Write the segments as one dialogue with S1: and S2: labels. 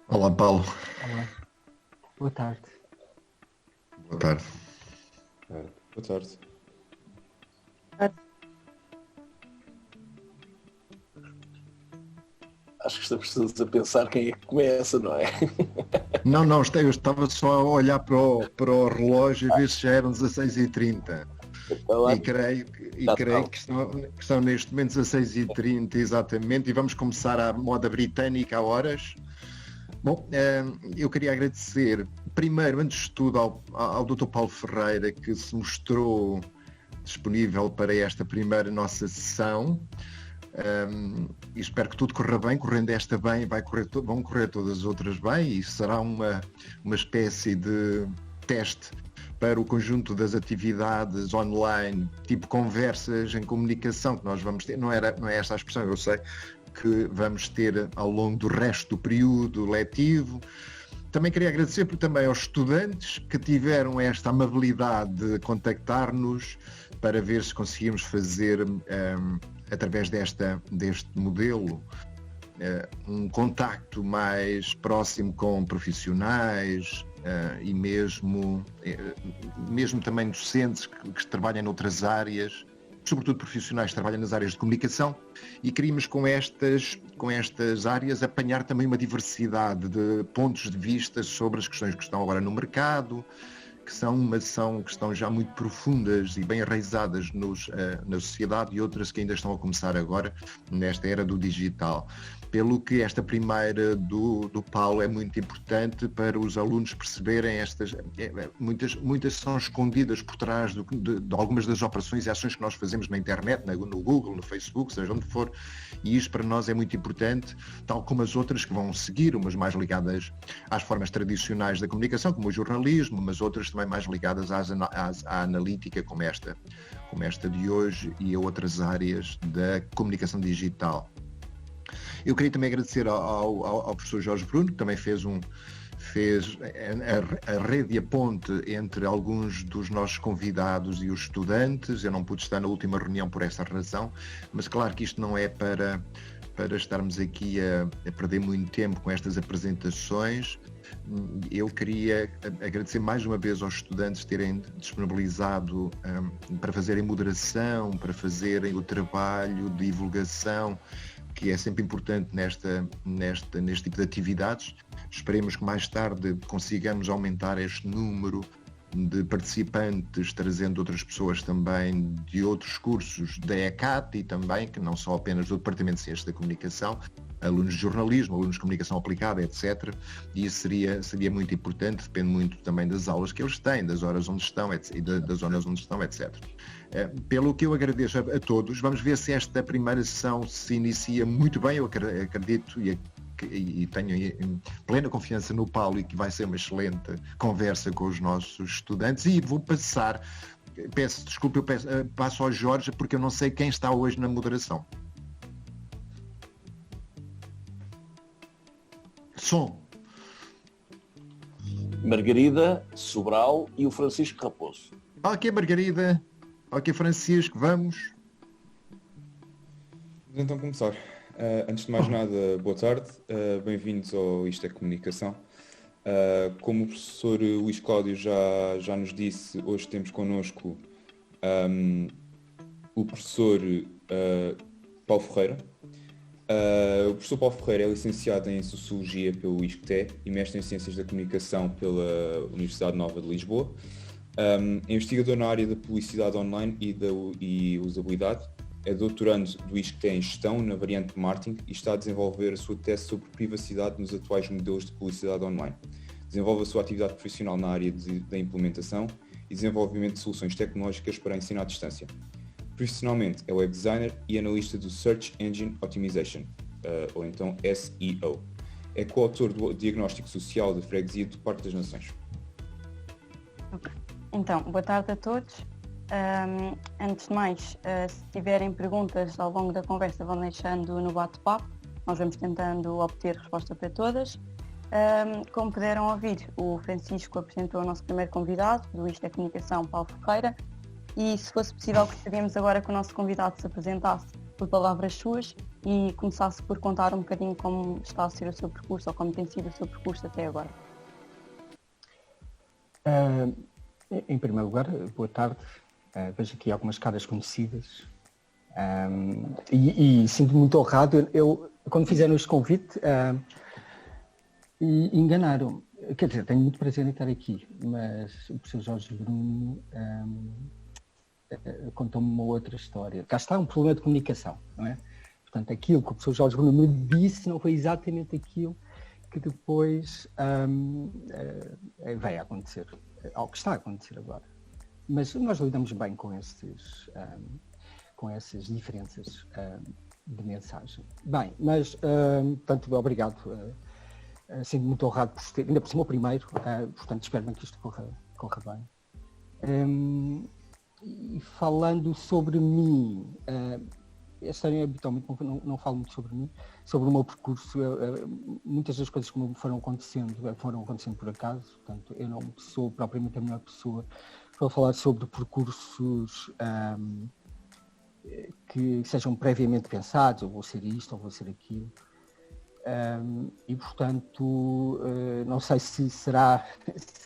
S1: Olá, Paulo.
S2: Olá, boa tarde.
S1: Boa tarde.
S3: Boa tarde.
S4: Acho que estamos todos a pensar quem é que começa, não é?
S1: Não, não, eu estava só a olhar para o relógio e ver se já eram 16h30.
S4: Então,
S1: E creio,
S4: já
S1: creio que estão neste momento 16h30 exatamente, e vamos começar à moda britânica a horas. Bom, eu queria agradecer, primeiro, antes de tudo, ao Dr. Paulo Ferreira, que se mostrou disponível para esta primeira nossa sessão. E espero que tudo corra bem. Correndo esta bem, vão correr todas as outras bem, e será uma espécie de teste para o conjunto das atividades online, tipo conversas em comunicação, que nós vamos ter. Não é esta a expressão, eu sei, que vamos ter ao longo do resto do período letivo. Também queria agradecer também aos estudantes que tiveram esta amabilidade de contactar-nos para ver se conseguimos fazer, através deste modelo, um contacto mais próximo com profissionais e mesmo também docentes que trabalham noutras áreas, sobretudo profissionais que trabalham nas áreas de comunicação, e queríamos com estas áreas apanhar também uma diversidade de pontos de vista sobre as questões que estão agora no mercado, que estão já muito profundas e bem enraizadas na sociedade, e outras que ainda estão a começar agora nesta era do digital. Pelo que esta primeira do Paulo é muito importante para os alunos perceberem muitas são escondidas por trás de algumas das operações e ações que nós fazemos na internet, no Google, no Facebook, seja onde for, e isto para nós é muito importante, tal como as outras que vão seguir, umas mais ligadas às formas tradicionais da comunicação, como o jornalismo, mas outras também mais ligadas à analítica, como esta de hoje, e a outras áreas da comunicação digital. Eu queria também agradecer ao professor Jorge Bruno, que também fez a rede e a ponte entre alguns dos nossos convidados e os estudantes. Eu não pude estar na última reunião por essa razão, mas claro que isto não é para estarmos aqui a perder muito tempo com estas apresentações. Eu queria agradecer mais uma vez aos estudantes terem disponibilizado para fazerem moderação, para fazerem o trabalho de divulgação, que é sempre importante neste tipo de atividades. Esperemos que mais tarde consigamos aumentar este número de participantes, trazendo outras pessoas também de outros cursos da ECAT, e também, que não só apenas do Departamento de Ciências da Comunicação, alunos de jornalismo, alunos de comunicação aplicada, etc. E isso seria muito importante, depende muito também das aulas que eles têm, das horas onde estão, e das zonas onde estão, etc. Pelo que eu agradeço a todos. Vamos ver se esta primeira sessão se inicia muito bem. Eu acredito e tenho plena confiança no Paulo, e que vai ser uma excelente conversa com os nossos estudantes. E vou passar, peço desculpa, passo ao Jorge, porque eu não sei quem está hoje na moderação. Som.
S4: Margarida Sobral e o Francisco Raposo.
S1: Ok, Margarida. Ok, Francisco, vamos.
S3: Vamos então começar. Antes de mais nada, boa tarde. Bem-vindos ao Isto é Comunicação. Como o professor Luís Cláudio já nos disse, hoje temos connosco o professor Paulo Ferreira. O professor Paulo Ferreira é licenciado em Sociologia pelo ISCTE e mestre em Ciências da Comunicação pela Universidade Nova de Lisboa. É investigador na área da publicidade online e usabilidade. É doutorando do ISCTE em Gestão, na variante de Marketing, e está a desenvolver a sua tese sobre privacidade nos atuais modelos de publicidade online. Desenvolve a sua atividade profissional na área da implementação e desenvolvimento de soluções tecnológicas para ensino à distância. Profissionalmente, é web designer e analista do Search Engine Optimization, ou então SEO. É coautor do Diagnóstico Social de Freguesia do Parque das Nações.
S5: Okay. Então, boa tarde a todos. Antes de mais, se tiverem perguntas ao longo da conversa, vão deixando no bate-papo. Nós vamos tentando obter resposta para todas. Como puderam ouvir, o Francisco apresentou o nosso primeiro convidado, do Isto é Comunicação, Paulo Ferreira, e se fosse possível, gostaríamos agora que o nosso convidado se apresentasse por palavras suas e começasse por contar um bocadinho como está a ser o seu percurso ou como tem sido o seu percurso até agora.
S2: Em primeiro lugar, boa tarde. Vejo aqui algumas caras conhecidas. E sinto-me muito honrado. Eu, quando fizeram este convite, e enganaram. Quer dizer, tenho muito prazer em estar aqui, mas o professor Jorge Bruno contou-me uma outra história. Cá está um problema de comunicação, não é? Portanto, aquilo que o professor Jorge Bruno me disse não foi exatamente aquilo que depois vai acontecer, ao que está a acontecer agora. Mas nós lidamos bem com essas diferenças de mensagem. Bem, mas, portanto, obrigado. Sinto muito honrado por ter, ainda por cima o primeiro, portanto, espero bem que isto corra bem. E falando sobre mim, a história habitualmente não falo muito sobre mim, sobre o meu percurso. Muitas das coisas que me foram acontecendo por acaso, portanto, eu não sou propriamente a melhor pessoa para falar sobre percursos que sejam previamente pensados, eu vou ser isto ou vou ser aquilo. E portanto, não sei se será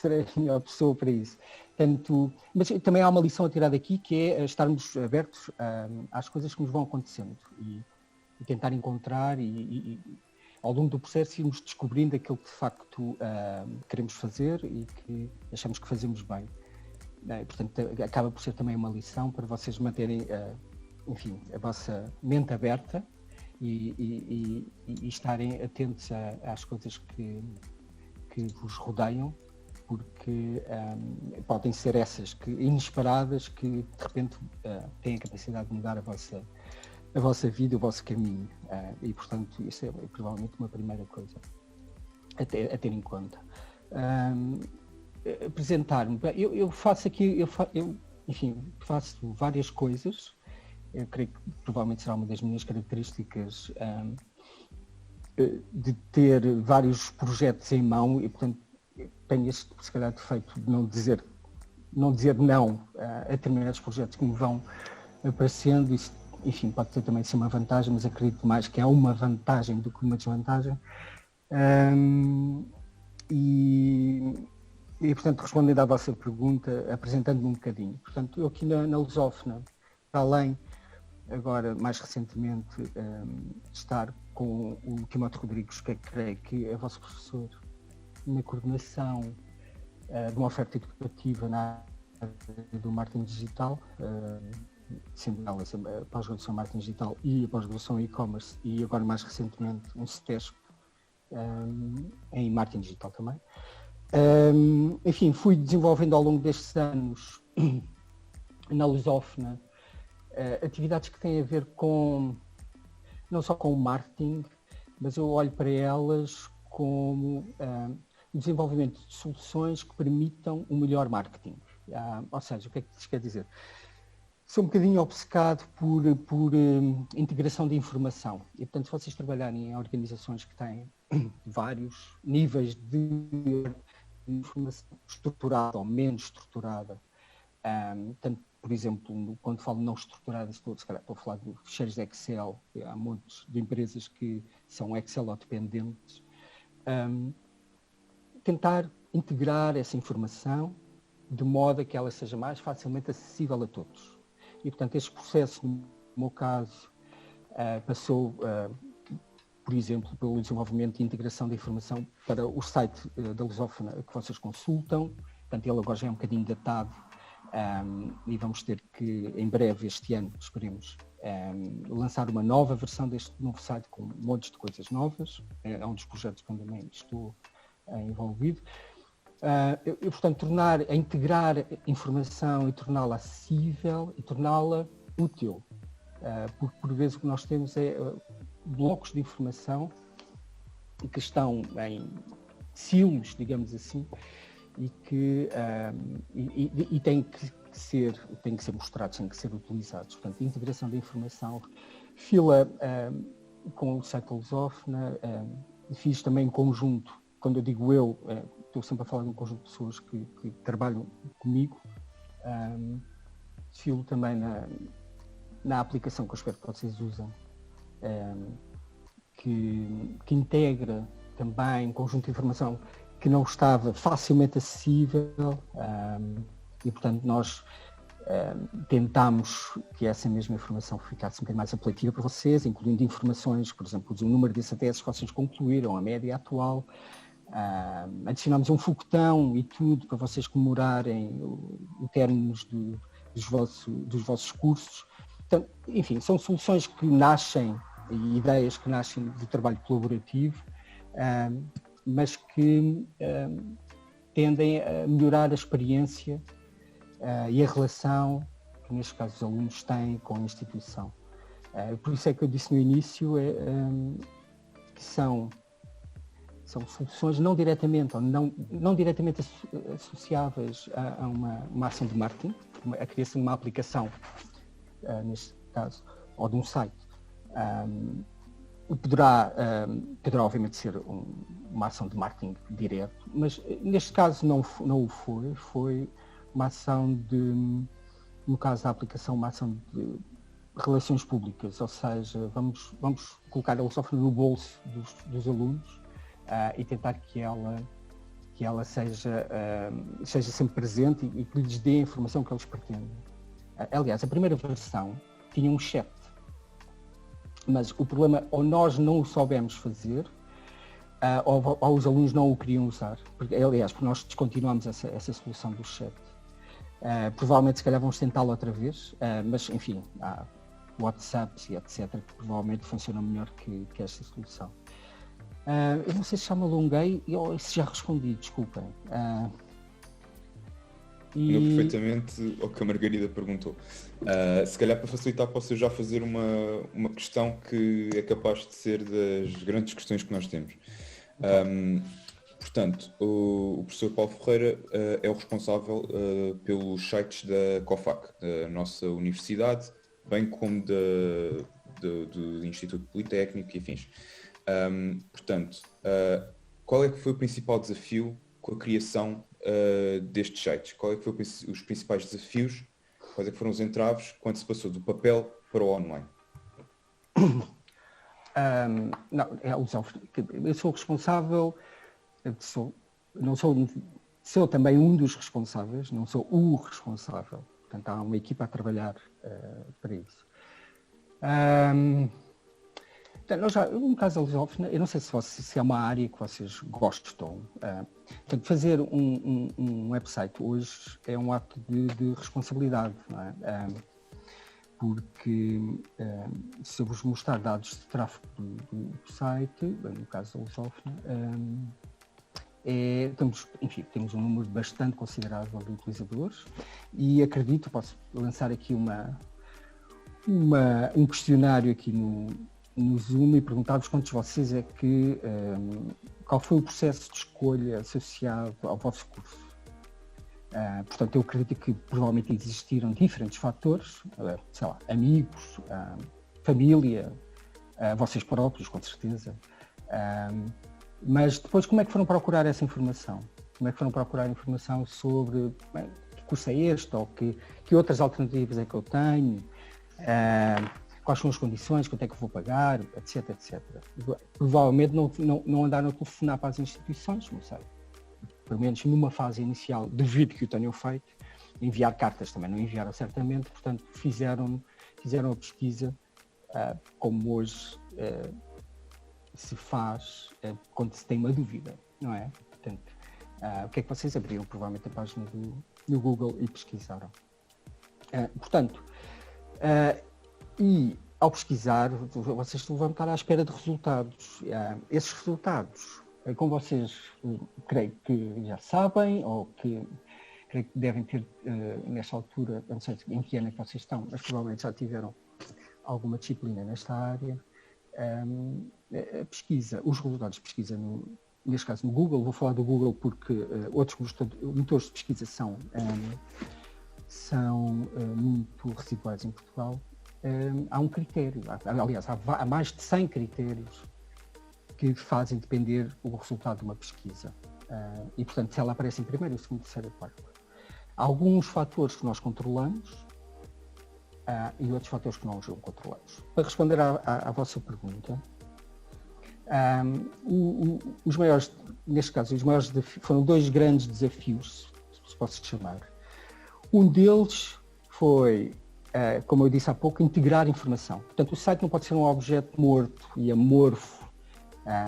S2: a melhor pessoa para isso. Portanto, mas também há uma lição a tirar daqui, que é estarmos abertos às coisas que nos vão acontecendo e tentar encontrar e ao longo do processo irmos descobrindo aquilo que de facto queremos fazer e que achamos que fazemos bem. Portanto, acaba por ser também uma lição para vocês manterem, enfim, a vossa mente aberta e estarem atentos às coisas que vos rodeiam, porque podem ser essas inesperadas que de repente têm a capacidade de mudar a vossa vida, o vosso caminho. E portanto isso é provavelmente uma primeira coisa a ter em conta. Apresentar-me. Eu faço aqui, enfim, faço várias coisas. Eu creio que provavelmente será uma das minhas características de ter vários projetos em mão e, portanto, tenho este, se calhar, defeito de não dizer não a determinados projetos que me vão aparecendo. Isso, enfim, pode ter também ser uma vantagem, mas acredito mais que é uma vantagem do que uma desvantagem. E, portanto, respondendo à vossa pergunta, apresentando-me um bocadinho. Portanto, eu aqui na Lusófona, para além, agora, mais recentemente, estar com o Timóteo Rodrigues, que creio que é vosso professor na coordenação de uma oferta educativa na área do marketing digital, sendo ela a pós-graduação em marketing digital e a pós-graduação em e-commerce, e agora mais recentemente um CETESP em marketing digital também. Enfim, fui desenvolvendo ao longo destes anos na Lusófona atividades que têm a ver com, não só com o marketing, mas eu olho para elas como o desenvolvimento de soluções que permitam um melhor marketing. Ou seja, o que é que isto quer dizer? Sou um bocadinho obcecado por integração de informação e, portanto, se vocês trabalharem em organizações que têm vários níveis de informação estruturada ou menos estruturada, tanto, por exemplo, quando falo não estruturadas, estou a falar de ficheiros de Excel, há montes de empresas que são Excel ou dependentes, tentar integrar essa informação de modo a que ela seja mais facilmente acessível a todos. E, portanto, este processo, no meu caso, passou, por exemplo, pelo desenvolvimento e integração da informação para o site da Lusófona que vocês consultam. Portanto, ele agora já é um bocadinho datado e vamos ter que, em breve, este ano, esperemos, lançar uma nova versão deste novo site com montes de coisas novas. É um dos projetos que eu também estou envolvido. Portanto, integrar informação e torná-la acessível e torná-la útil. Porque, por vezes, o que nós temos é blocos de informação que estão em silos, digamos assim, e que têm que ser mostrados, têm que ser utilizados. Portanto, a integração da informação, fila com o site da Lusófona, fiz também em conjunto, quando eu digo eu, estou sempre a falar de um conjunto de pessoas que trabalham comigo, filo também na aplicação que eu espero que vocês usem, que integra também um conjunto de informação que não estava facilmente acessível, e portanto nós tentámos que essa mesma informação ficasse um bocadinho mais apelativa para vocês, incluindo informações, por exemplo, o número de ATS que vocês concluíram, a média atual. Adicionámos um foguetão e tudo para vocês comemorarem o término dos vossos cursos. Então, enfim, são soluções que nascem e ideias que nascem do trabalho colaborativo, mas que tendem a melhorar a experiência e a relação que, neste caso, os alunos têm com a instituição. Por isso é que eu disse no início que são soluções não diretamente ou não diretamente associáveis a uma ação de marketing, a criação de uma aplicação, neste caso, ou de um site. Poderá obviamente ser uma ação de marketing direto, mas neste caso não o foi uma ação no caso da aplicação, uma ação de relações públicas, ou seja, vamos colocar a lusófona no bolso dos alunos e tentar que ela seja sempre presente e que lhes dê a informação que eles pretendem. Aliás, a primeira versão tinha um chat, mas o problema, ou nós não o soubemos fazer, ou os alunos não o queriam usar, porque nós descontinuámos essa solução do chat. Provavelmente, se calhar, vamos tentá-lo outra vez, mas, enfim, há WhatsApps e etc. que provavelmente funcionam melhor que esta solução. Eu não sei se já me alonguei ou se já respondi, desculpem.
S3: Perfeitamente ao que a Margarida perguntou. Se calhar, para facilitar, posso já fazer uma questão que é capaz de ser das grandes questões que nós temos. Portanto, o professor Paulo Ferreira é o responsável pelos sites da COFAC, da nossa universidade, bem como do Instituto Politécnico e afins. Portanto, qual é que foi o principal desafio com a criação destes sites? Qual é que foram os principais desafios? Quais é que foram os entraves quando se passou do papel para o online?
S2: Eu sou responsável, sou também um dos responsáveis, não sou o responsável. Portanto, há uma equipa a trabalhar para isso. No caso da lusófona, eu não sei se é uma área que vocês gostam. Portanto, fazer um website hoje é um ato de responsabilidade, não é? Porque se eu vos mostrar dados de tráfego do site, no caso da lusófona, temos um número bastante considerável de utilizadores e acredito, posso lançar aqui um questionário aqui no Zoom e perguntar-vos quantos de vocês é que qual foi o processo de escolha associado ao vosso curso. Portanto, eu acredito que provavelmente existiram diferentes fatores, sei lá, amigos, família, vocês próprios, com certeza. Mas depois, como é que foram procurar essa informação? Como é que foram procurar informação sobre que curso é este, ou que outras alternativas é que eu tenho? Quais são as condições, quanto é que eu vou pagar, etc, etc. Provavelmente não andaram a telefonar para as instituições, não sei. Pelo menos numa fase inicial, devido que o tenham feito, enviar cartas também não enviaram certamente, portanto fizeram a pesquisa como hoje se faz quando se tem uma dúvida, não é? Portanto, o que é que vocês abriram? Provavelmente a página do Google e pesquisaram. E ao pesquisar, vocês vão estar à espera de resultados. Esses resultados, como vocês creio que já sabem, ou que creio que devem ter nesta altura, não sei em que ano é que vocês estão, mas provavelmente já tiveram alguma disciplina nesta área. A pesquisa, os resultados de pesquisa, neste caso no Google, vou falar do Google porque outros motores de pesquisa são muito residuais em Portugal. Há um critério, aliás, há mais de 100 critérios que fazem depender o resultado de uma pesquisa. E, portanto, se ela aparece em primeiro, segundo, terceiro e quarto. Há alguns fatores que nós controlamos e outros fatores que não são controlados. Para responder à vossa pergunta, os maiores, neste caso, os maiores desafios, foram 2 grandes desafios, se posso chamar. Um deles foi, como eu disse há pouco, integrar informação. Portanto, o site não pode ser um objeto morto e amorfo,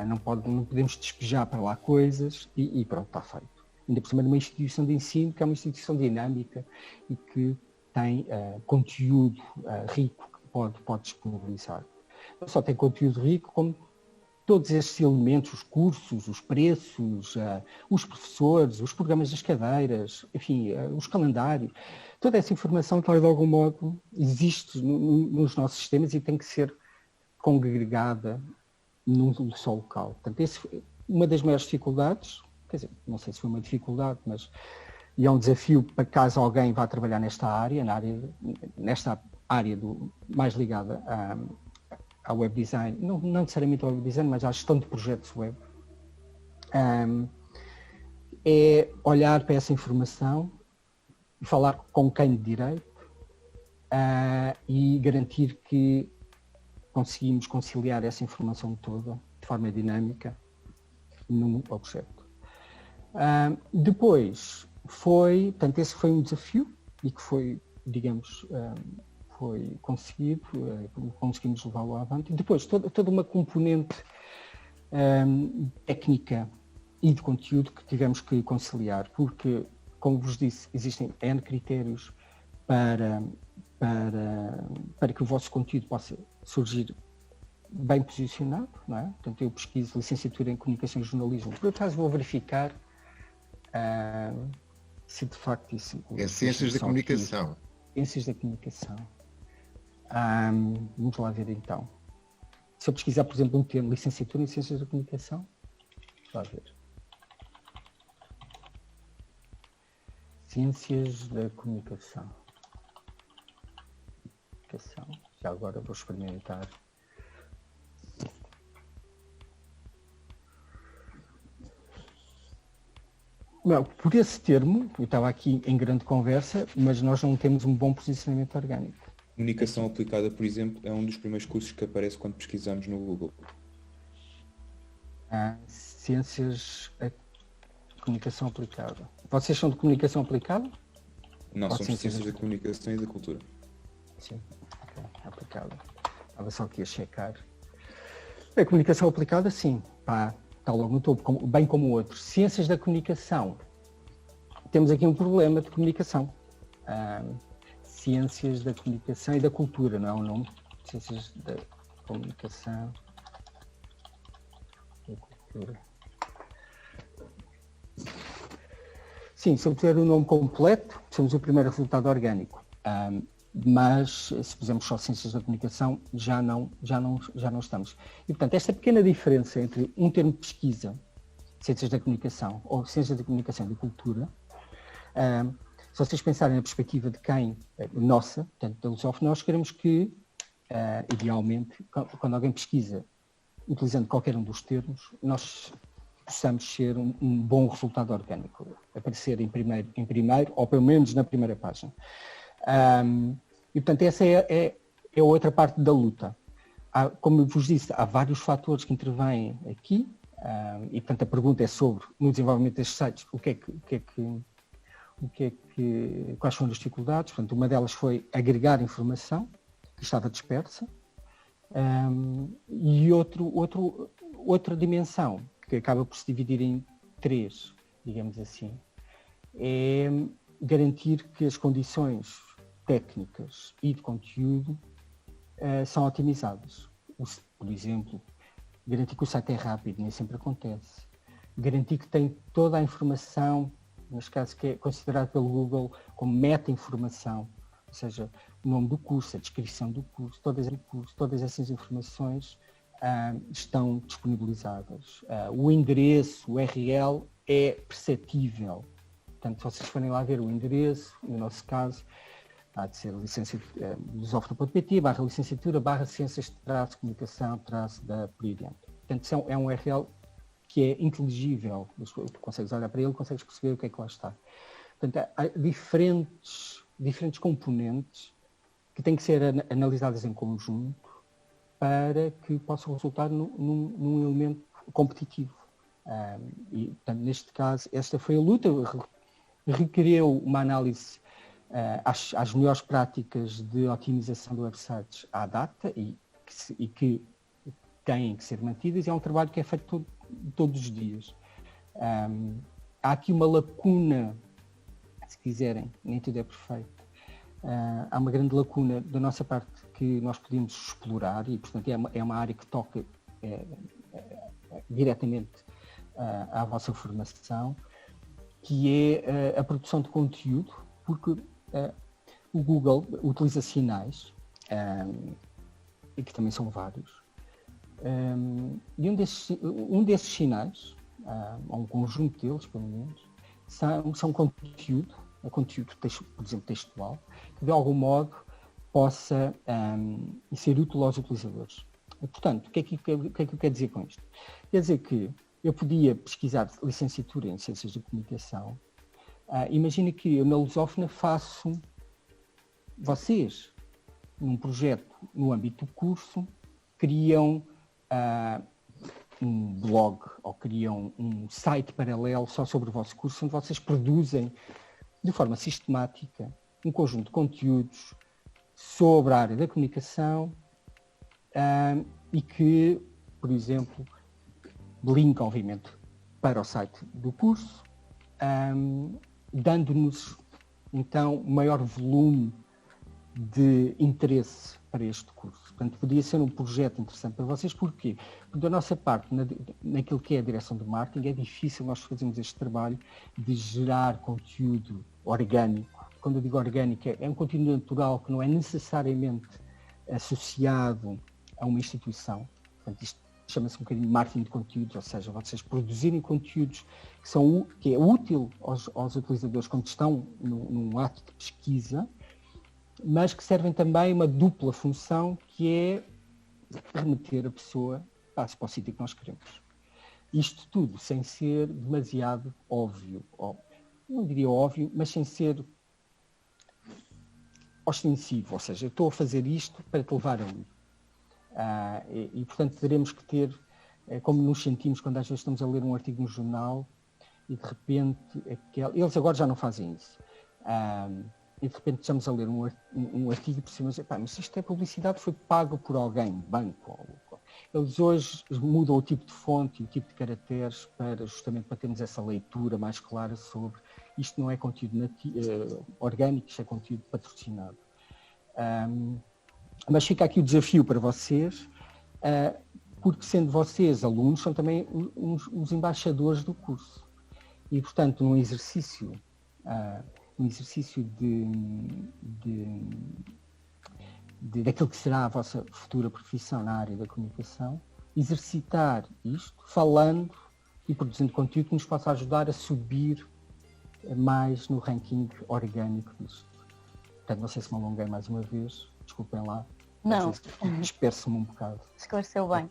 S2: não podemos despejar para lá coisas e pronto, está feito. Ainda por cima de uma instituição de ensino, que é uma instituição dinâmica e que tem conteúdo rico que pode disponibilizar. Não só tem conteúdo rico, como todos esses elementos, os cursos, os preços, os professores, os programas das cadeiras, enfim, os calendários, toda essa informação, de algum modo, existe nos nossos sistemas e tem que ser congregada num só local. Portanto, uma das maiores dificuldades, quer dizer, não sei se foi uma dificuldade, mas é um desafio para caso alguém vá trabalhar nesta área, mais ligada ao web design, não necessariamente ao web design, mas à gestão de projetos web, é olhar para essa informação e falar com quem de direito e garantir que conseguimos conciliar essa informação toda de forma dinâmica num objeto. Depois portanto, esse foi um desafio e que foi, digamos, foi conseguido, conseguimos levá-lo avante. E depois, toda uma componente técnica e de conteúdo que tivemos que conciliar, porque, como vos disse, existem N critérios para que o vosso conteúdo possa surgir bem posicionado, não é? Portanto, eu pesquiso licenciatura em Comunicação e Jornalismo. Por acaso vou verificar se de facto isso...
S1: É Ciências da Comunicação.
S2: Aqui. Ciências da Comunicação. Vamos lá ver então. Se eu pesquisar, por exemplo, um termo, licenciatura em Ciências da Comunicação, vamos lá ver. Ciências da Comunicação. Já agora vou experimentar. Não, por esse termo, eu estava aqui em grande conversa, mas nós não temos um bom posicionamento orgânico.
S3: Comunicação aplicada, por exemplo, é um dos primeiros cursos que aparece quando pesquisamos no Google.
S2: Ciências da Comunicação aplicada. Vocês são de Comunicação aplicada?
S3: Não, somos de Ciências da Comunicação e da Cultura.
S2: Sim, ok, aplicada. Estava só aqui a checar. A comunicação aplicada, sim, está logo no topo, bem como outros. Ciências da Comunicação. Temos aqui um problema de comunicação. Ciências da Comunicação e da Cultura, não é o nome? Ciências da Comunicação e Cultura. Sim, se eu puser o nome completo, somos o primeiro resultado orgânico. Mas se pusermos só Ciências da Comunicação, já não estamos. E, portanto, esta pequena diferença entre um termo de pesquisa, Ciências da Comunicação, ou Ciências da Comunicação e da Cultura, se vocês pensarem na perspectiva de quem, nossa, portanto, da Lusof, nós queremos que, idealmente, quando alguém pesquisa, utilizando qualquer um dos termos, nós possamos ser um bom resultado orgânico, aparecer em primeiro, ou pelo menos na primeira página. E, portanto, essa é a outra parte da luta. Como eu vos disse, há vários fatores que intervêm aqui, e, portanto, a pergunta é sobre, no desenvolvimento destes sites, quais foram as dificuldades. Portanto, uma delas foi agregar informação que estava dispersa, e outra dimensão, que acaba por se dividir em 3, digamos assim, é garantir que as condições técnicas e de conteúdo são otimizadas. Por exemplo, garantir que o site é rápido, nem sempre acontece. Garantir que tem toda a informação, neste caso que é considerado pelo Google como meta-informação, ou seja, o nome do curso, a descrição do curso, todas essas informações estão disponibilizadas. O endereço, o URL, é perceptível. Portanto, se vocês forem lá ver o endereço, no nosso caso, há de ser lusofna.pt/licenciatura/ciências-comunicação- Portanto, é um URL que é inteligível. Consegues olhar para ele, consegues perceber o que é que lá está. Portanto, há diferentes componentes que têm que ser analisadas em conjunto para que possam resultar num elemento competitivo. E, portanto, neste caso, esta foi a luta, requereu uma análise às melhores práticas de otimização de websites à data e que têm que ser mantidas, e é um trabalho que é feito todos os dias. Há aqui uma lacuna, se quiserem, nem tudo é perfeito. Há uma grande lacuna da nossa parte que nós podemos explorar e, portanto, é uma área que toca diretamente à vossa formação, que é a produção de conteúdo, porque o Google utiliza sinais, e que também são vários, e um desses sinais, ou um conjunto deles, pelo menos, são conteúdo, por exemplo, textual, que de algum modo possa ser útil aos utilizadores. Portanto, o que é que eu quero dizer com isto? Quer dizer que eu podia pesquisar licenciatura em Ciências da Comunicação. Imagina que eu na Lusófona faço, vocês, num projeto no âmbito do curso, criam um blog ou criam um site paralelo só sobre o vosso curso, onde vocês produzem de forma sistemática um conjunto de conteúdos sobre a área da comunicação e que, por exemplo, linka, obviamente, para o site do curso, dando-nos, então, maior volume de interesse para este curso. Portanto, podia ser um projeto interessante para vocês. Porquê? Porque da nossa parte, naquilo que é a direção de marketing, é difícil nós fazermos este trabalho de gerar conteúdo orgânico. Quando eu digo orgânico, é um conteúdo natural que não é necessariamente associado a uma instituição. Portanto, isto chama-se um bocadinho de marketing de conteúdos, ou seja, vocês produzirem conteúdos que é útil aos utilizadores quando estão num ato de pesquisa, mas que servem também uma dupla função, que é remeter a pessoa para o sítio que nós queremos. Isto tudo sem ser demasiado óbvio, não diria óbvio, mas sem ser ostensivo, ou seja, eu estou a fazer isto para te levar ali. E, portanto, teremos que ter, como nos sentimos quando às vezes estamos a ler um artigo no jornal e de repente, eles agora já não fazem isso, e de repente estamos a ler um artigo e percebemos, mas isto é publicidade, foi pago por alguém, banco. Eles hoje mudam o tipo de fonte e o tipo de caracteres justamente para termos essa leitura mais clara sobre isto não é conteúdo orgânico, isto é conteúdo patrocinado. Mas fica aqui o desafio para vocês, porque sendo vocês alunos, são também os embaixadores do curso. E, portanto, num exercício daquilo que será a vossa futura profissão na área da comunicação, exercitar isto, falando e produzindo conteúdo que nos possa ajudar a subir mais no ranking orgânico disto. Portanto, não sei se me alonguei mais uma vez, desculpem lá.
S5: Não.
S2: Disperso-me um bocado.
S5: Esclareceu bem.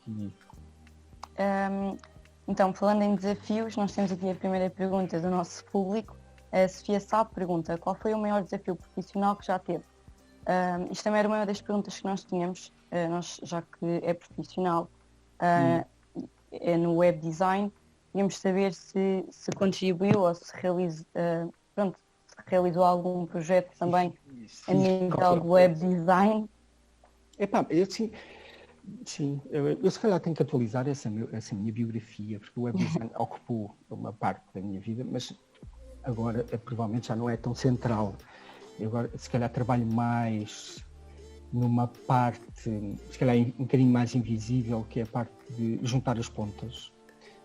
S5: Então, falando em desafios, nós temos aqui a primeira pergunta do nosso público. A Sofia Sá pergunta: qual foi o maior desafio profissional que já teve? Isto também era uma das perguntas que nós tínhamos, nós, já que é profissional, é no web design, queríamos saber se contribuiu ou se realizou algum projeto também a nível de web design.
S2: Eu se calhar tenho que atualizar essa minha biografia, porque o web design ocupou uma parte da minha vida, mas agora provavelmente já não é tão central. Eu agora se calhar trabalho mais numa parte, se calhar um bocadinho mais invisível, que é a parte de juntar as pontas,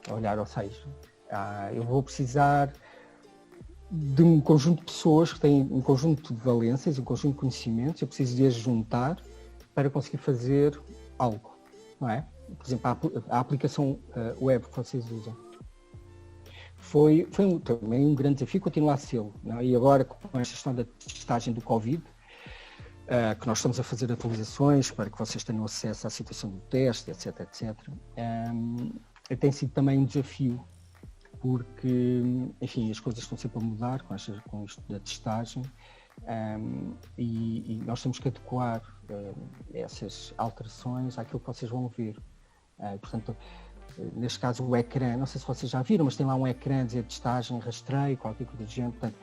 S2: olhar, ou seja, eu vou precisar de um conjunto de pessoas que têm um conjunto de valências, um conjunto de conhecimentos, eu preciso de as juntar para conseguir fazer algo, não é? Por exemplo, a aplicação web que vocês usam. Foi também um grande desafio, continua a ser, não é? E agora com esta questão da testagem do Covid, que nós estamos a fazer atualizações para que vocês tenham acesso à situação do teste, etc, tem sido também um desafio, porque, enfim, as coisas estão sempre a mudar com isto da testagem, E nós temos que adequar essas alterações àquilo que vocês vão ver. Portanto, neste caso o ecrã, não sei se vocês já viram, mas tem lá um ecrã a dizer testagem, rastreio, qualquer coisa do género. Portanto,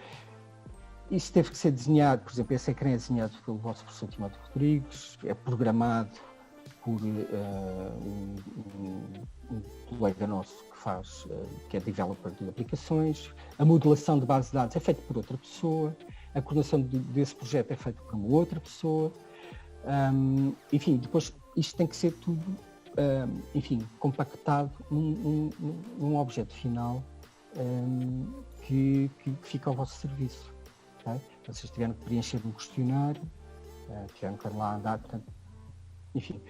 S2: isso teve que ser desenhado, por exemplo, esse ecrã é desenhado pelo vosso professor Timóteo Rodrigues, é programado por um colega nosso que faz, que é developer de aplicações, a modelação de base de dados é feita por outra pessoa, a coordenação desse projeto é feita por uma outra pessoa, enfim, depois isto tem que ser tudo, enfim, compactado num objeto final que fica ao vosso serviço. Okay? Vocês tiveram que preencher um questionário, tiveram que ir lá andar, portanto, enfim,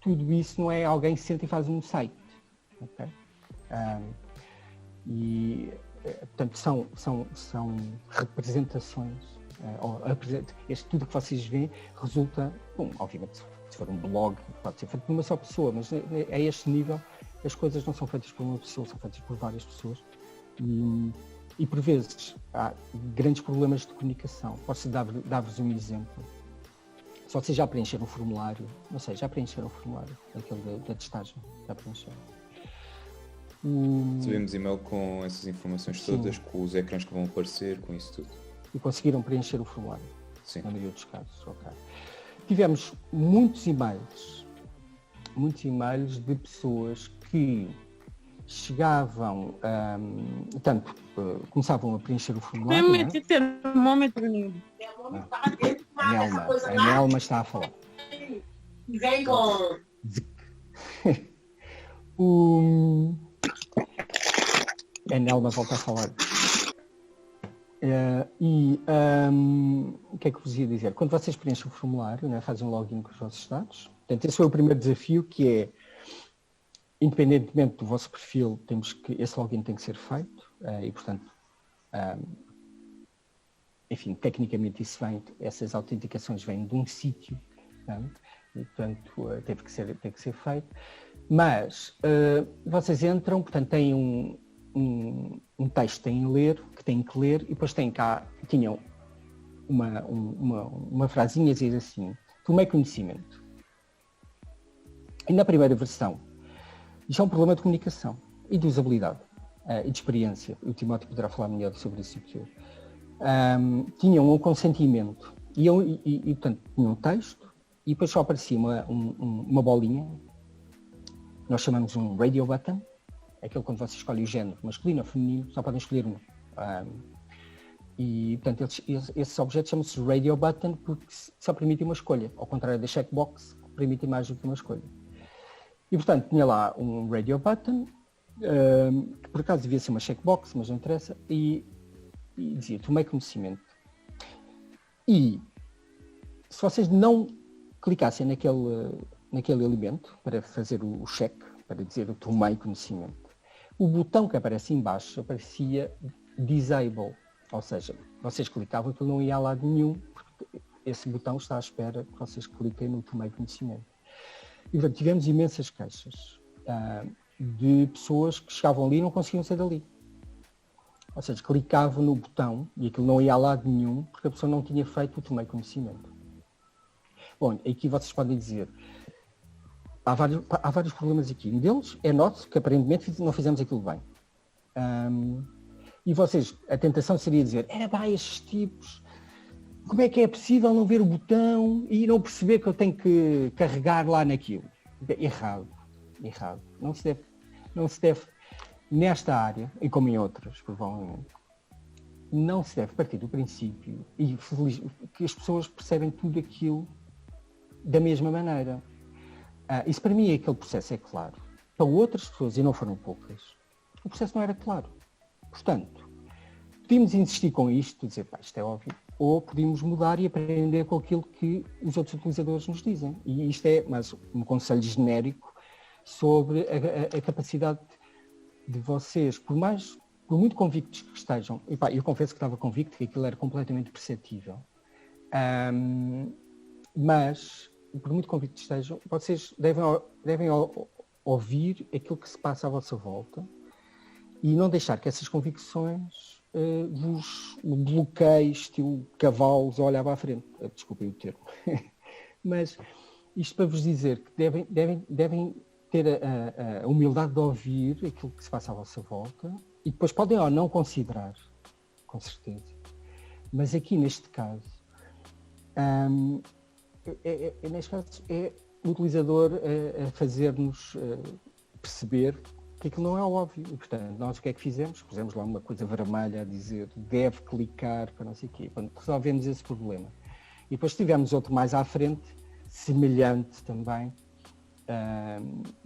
S2: tudo isso não é alguém que senta e faz um site. Okay? Portanto, são representações, tudo que vocês veem resulta, bom, obviamente, se for um blog, pode ser feito por uma só pessoa, mas a este nível as coisas não são feitas por uma pessoa, são feitas por várias pessoas. E por vezes há grandes problemas de comunicação. Posso dar-vos um exemplo. Se vocês já preencheram o formulário, não sei, já preencheram o formulário, aquele da testagem, já preencheram.
S3: Recebemos e-mail com essas informações todas, com os ecrãs que vão aparecer, com isso tudo.
S2: E conseguiram preencher o formulário?
S3: Sim.
S2: Na maioria dos casos, ok. Tivemos muitos e-mails de pessoas que chegavam, portanto, começavam a preencher o formulário. A Nelma está a falar.
S6: Vem com...
S2: A Nelma volta a falar. O que é que vos ia dizer? Quando vocês preenchem o formulário, né, fazem um login com os vossos dados. Portanto, esse foi o primeiro desafio, que é, independentemente do vosso perfil, esse login tem que ser feito. E, portanto, enfim, tecnicamente essas autenticações vêm de um sítio. Né? E, portanto, tem que ser feito. Mas vocês entram, portanto, têm um texto que têm que ler, e depois tinham uma frasinha a dizer assim: tomei conhecimento. E na primeira versão, isto é um problema de comunicação e de usabilidade e de experiência. O Timóteo poderá falar melhor sobre isso que eu. Tinham um consentimento e portanto, tinham um texto e depois só aparecia uma bolinha. Nós chamamos um radio button, é aquele quando você escolhe o género masculino ou feminino, só podem escolher um. E, portanto, esses objetos chamam-se radio button porque só permitem uma escolha, ao contrário da checkbox, que permite mais do que uma escolha. E, portanto, tinha lá um radio button, que por acaso devia ser uma checkbox, mas não interessa, e dizia, tomei conhecimento. E, se vocês não clicassem naquele elemento para fazer o check, para dizer eu tomei conhecimento, o botão que aparece em baixo aparecia disable, ou seja, vocês clicavam e aquilo não ia a lado nenhum, porque esse botão está à espera que vocês cliquem no tomei conhecimento. E, portanto, tivemos imensas queixas de pessoas que chegavam ali e não conseguiam sair dali. Ou seja, clicavam no botão e aquilo não ia a lado nenhum porque a pessoa não tinha feito o tomei conhecimento. Bom, aqui vocês podem dizer, há vários problemas aqui. Um deles é nosso, que aparentemente não fizemos aquilo bem. E vocês, a tentação seria dizer, estes tipos, como é que é possível não ver o botão e não perceber que eu tenho que carregar lá naquilo? Errado. Não se deve, nesta área, e como em outras, provavelmente, não se deve partir do princípio e que as pessoas percebem tudo aquilo da mesma maneira. E se para mim aquele processo é claro, para outras pessoas, e não foram poucas, o processo não era claro. Portanto, podíamos insistir com isto, dizer, isto é óbvio, ou podíamos mudar e aprender com aquilo que os outros utilizadores nos dizem. E isto é mais um conselho genérico sobre a capacidade de vocês, por muito convictos que estejam, eu confesso que estava convicto que aquilo era completamente perceptível, mas por muito convictos que estejam, vocês devem ouvir aquilo que se passa à vossa volta e não deixar que essas convicções vos bloqueie estilo cavalos a olhar para a frente. Desculpem o termo. Mas isto para vos dizer que devem ter a humildade de ouvir aquilo que se passa à vossa volta e depois podem ou não considerar, com certeza. Mas aqui neste caso, é o utilizador a fazer-nos perceber que aquilo não é óbvio. E, portanto, nós o que é que fizemos? Pusemos lá uma coisa vermelha a dizer deve clicar para não sei o quê. Quando resolvemos esse problema. E depois tivemos outro mais à frente, semelhante também,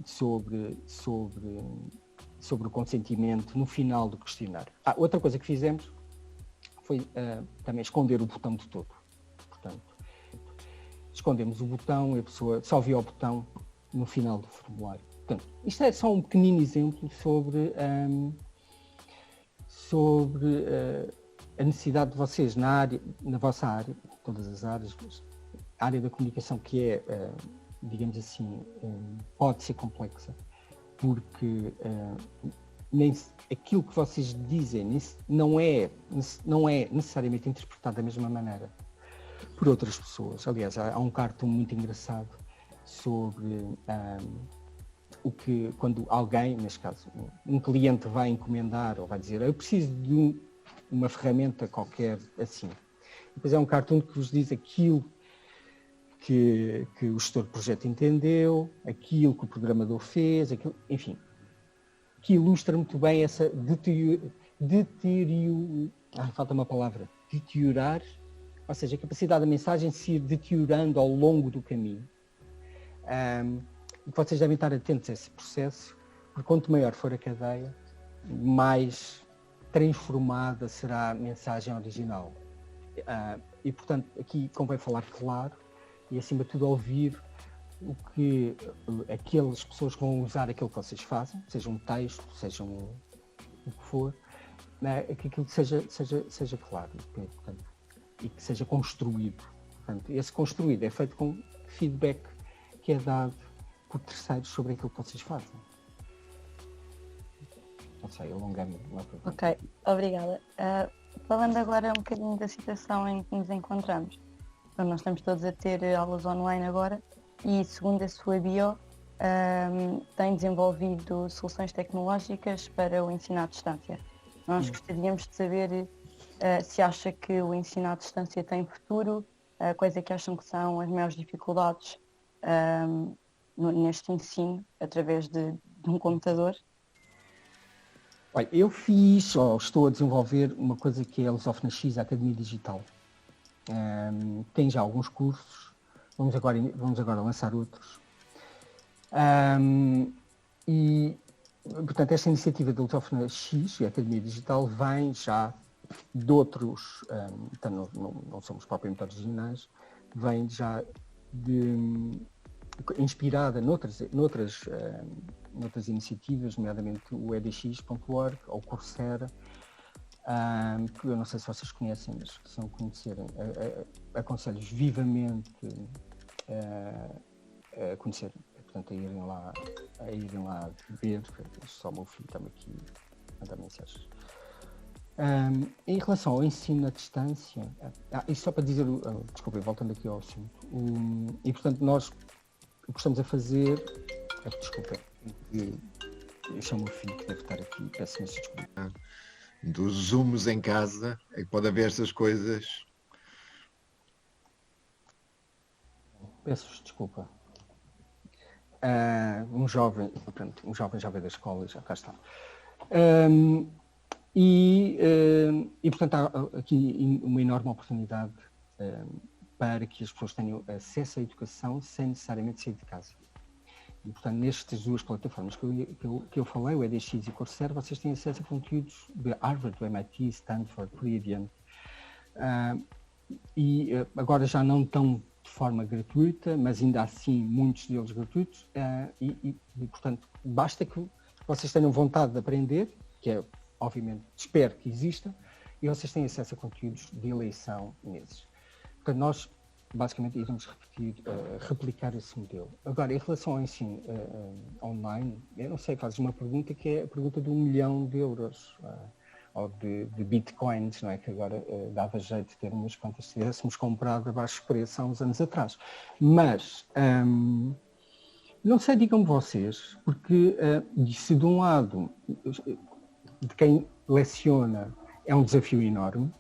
S2: sobre o consentimento no final do questionário. Outra coisa que fizemos foi também esconder o botão de todo. Portanto, escondemos o botão e a pessoa só viu o botão no final do formulário. Portanto, isto é só um pequenino exemplo sobre a necessidade de vocês na vossa área, todas as áreas, a área da comunicação que é, digamos assim, pode ser complexa, porque nem aquilo que vocês dizem não é necessariamente interpretado da mesma maneira por outras pessoas. Aliás, há um cartoon muito engraçado sobre o que, quando alguém, neste caso, um cliente vai encomendar ou vai dizer eu preciso de uma ferramenta qualquer assim. Depois é um cartoon que vos diz aquilo que o gestor de projeto entendeu, aquilo que o programador fez, enfim, que ilustra muito bem essa falta uma palavra, deteriorar, ou seja, a capacidade da mensagem se ir deteriorando ao longo do caminho. E vocês devem estar atentos a esse processo, porque quanto maior for a cadeia, mais transformada será a mensagem original. E, portanto, aqui convém falar claro e, acima de tudo, ouvir o que aquelas pessoas que vão usar aquilo que vocês fazem, seja um texto, seja o que for, que aquilo seja claro, portanto, e que seja construído. Portanto, esse construído é feito com feedback que é dado por terceiros sobre aquilo que vocês fazem. Não sei, alonguei-me.
S5: Ok, obrigada. Falando agora um bocadinho da situação em que nos encontramos. Então, nós estamos todos a ter aulas online agora e, segundo a sua bio, tem desenvolvido soluções tecnológicas para o ensino à distância. Nós gostaríamos de saber se acha que o ensino à distância tem futuro, quais é que acham que são as maiores dificuldades neste ensino através de um computador.
S2: Olha, eu estou a desenvolver uma coisa que é a Lusófona X, a Academia Digital. Tem já alguns cursos, vamos agora lançar outros. E, portanto, esta iniciativa da Lusófona X, a Academia Digital, vem já de outros, então não somos propriamente originais, vem já inspirada noutras iniciativas, nomeadamente o edx.org ou Coursera, que eu não sei se vocês conhecem, mas se não conhecerem, aconselho-vos vivamente a conhecerem, portanto a irem lá ver, só o meu filho está-me aqui a mandar mensagens. Em relação ao ensino à distância, isso só para dizer, desculpem, voltando aqui ao assunto, e portanto nós o que estamos a fazer, desculpem, eu chamo o filho que deve estar aqui, peço imensa desculpa.
S1: Dos zooms em casa, é que pode haver estas coisas.
S2: Peço-vos desculpa. Um jovem já veio da escola e já cá está. Portanto, há aqui uma enorme oportunidade para que as pessoas tenham acesso à educação sem necessariamente sair de casa. E, portanto, nestas duas plataformas que eu falei, o edx e o Coursera, vocês têm acesso a conteúdos de Harvard, do MIT, Stanford, por aí adiante. Agora já não tão de forma gratuita, mas ainda assim muitos deles gratuitos. Portanto, basta que vocês tenham vontade de aprender, que é, obviamente, espero que exista, e vocês têm acesso a conteúdos de eleição nesses. Portanto, nós basicamente iremos replicar esse modelo. Agora, em relação ao ensino online, eu não sei, fazes uma pergunta que é a pergunta de 1 milhão de euros. ou de bitcoins, não é? Que agora dava jeito de ter umas quantas se tivéssemos comprado a baixo preço há uns anos atrás. Mas, não sei, digam-me vocês, porque se de um lado, de quem leciona, é um desafio enorme,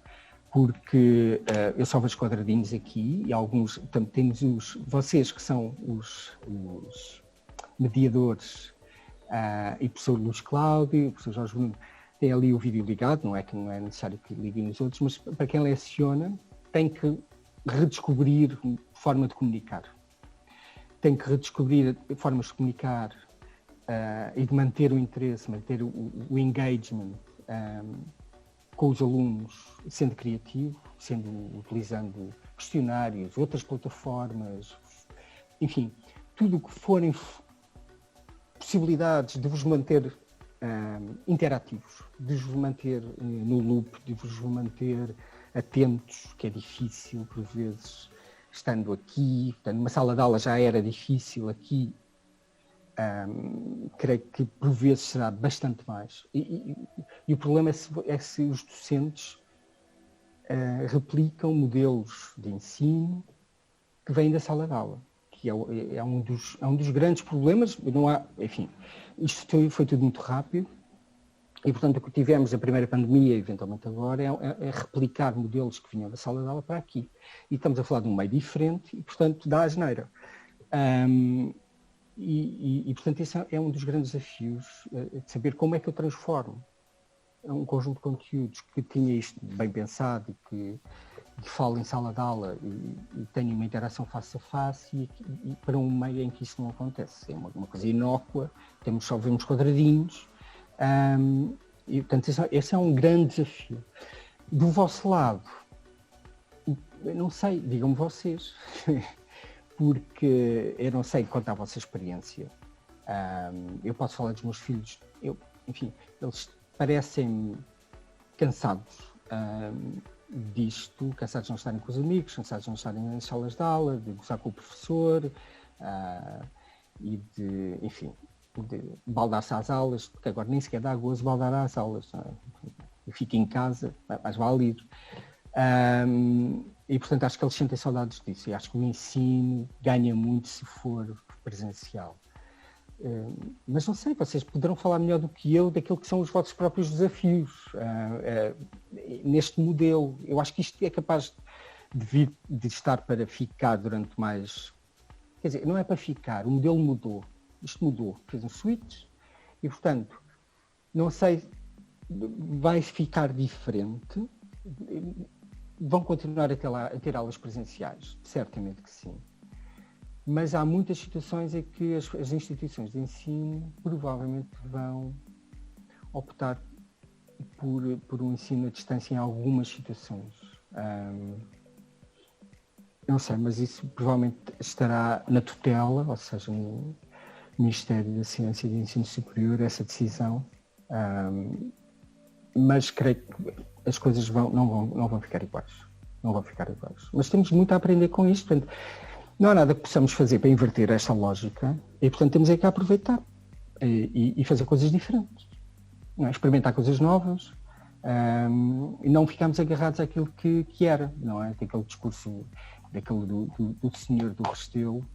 S2: porque eu só vejo quadradinhos aqui e alguns, portanto, temos vocês que são os mediadores, e o professor Luís Cláudio, o professor Jorge Bruno, tem ali o vídeo ligado, não é necessário que liguem nos outros, mas para quem leciona tem que redescobrir forma de comunicar. Tem que redescobrir formas de comunicar e de manter o interesse, manter o engagement com os alunos, sendo criativo, utilizando questionários, outras plataformas, enfim, tudo o que forem possibilidades de vos manter interativos, de vos manter no loop, de vos manter atentos, que é difícil por vezes, estando aqui, portanto, numa sala de aula já era difícil, aqui creio que por vezes será bastante mais. E o problema é se os docentes replicam modelos de ensino que vêm da sala de aula, que é um dos grandes problemas. Não há, enfim, isto foi tudo muito rápido e, portanto, o que tivemos a primeira pandemia, eventualmente agora, é replicar modelos que vinham da sala de aula para aqui. E estamos a falar de um meio diferente e, portanto, dá asneira. Portanto, esse é um dos grandes desafios, de saber como é que eu transformo um conjunto de conteúdos que tinha isto bem pensado e que falo em sala de aula e tenho uma interação face a face e para um meio em que isso não acontece. É uma coisa inócua, só vemos quadradinhos, e portanto esse é um grande desafio. Do vosso lado, eu não sei, digam-me vocês, porque eu não sei quanto à vossa experiência. Eu posso falar dos meus filhos, enfim, eles parecem cansados disto, cansados de não estarem com os amigos, cansados de não estarem nas salas de aula, de gozar com o professor e de, enfim, de baldar-se às aulas, porque agora nem sequer dá gozo baldar às aulas, não é? Eu fico em casa, mais vale ir. E portanto acho que eles sentem saudades disso e acho que o ensino ganha muito se for presencial. Mas não sei, vocês poderão falar melhor do que eu daquilo que são os vossos próprios desafios neste modelo. Eu acho que isto é capaz de estar para ficar durante mais... Quer dizer, não é para ficar, o modelo mudou. Isto mudou, fez um switch e, portanto, não sei, vai ficar diferente. Vão continuar a ter aulas presenciais? Certamente que sim. Mas há muitas situações em que as instituições de ensino provavelmente vão optar por um ensino à distância em algumas situações. Não sei, mas isso provavelmente estará na tutela, ou seja, no Ministério da Ciência e do Ensino Superior, essa decisão. Mas creio que as coisas não vão ficar iguais. Não vão ficar iguais. Mas temos muito a aprender com isto. Portanto, não há nada que possamos fazer para inverter esta lógica e, portanto, temos que aproveitar e fazer coisas diferentes. Não é? Experimentar coisas novas e não ficarmos agarrados àquilo que era, não é? Daquele discurso, daquele do senhor do Restelo,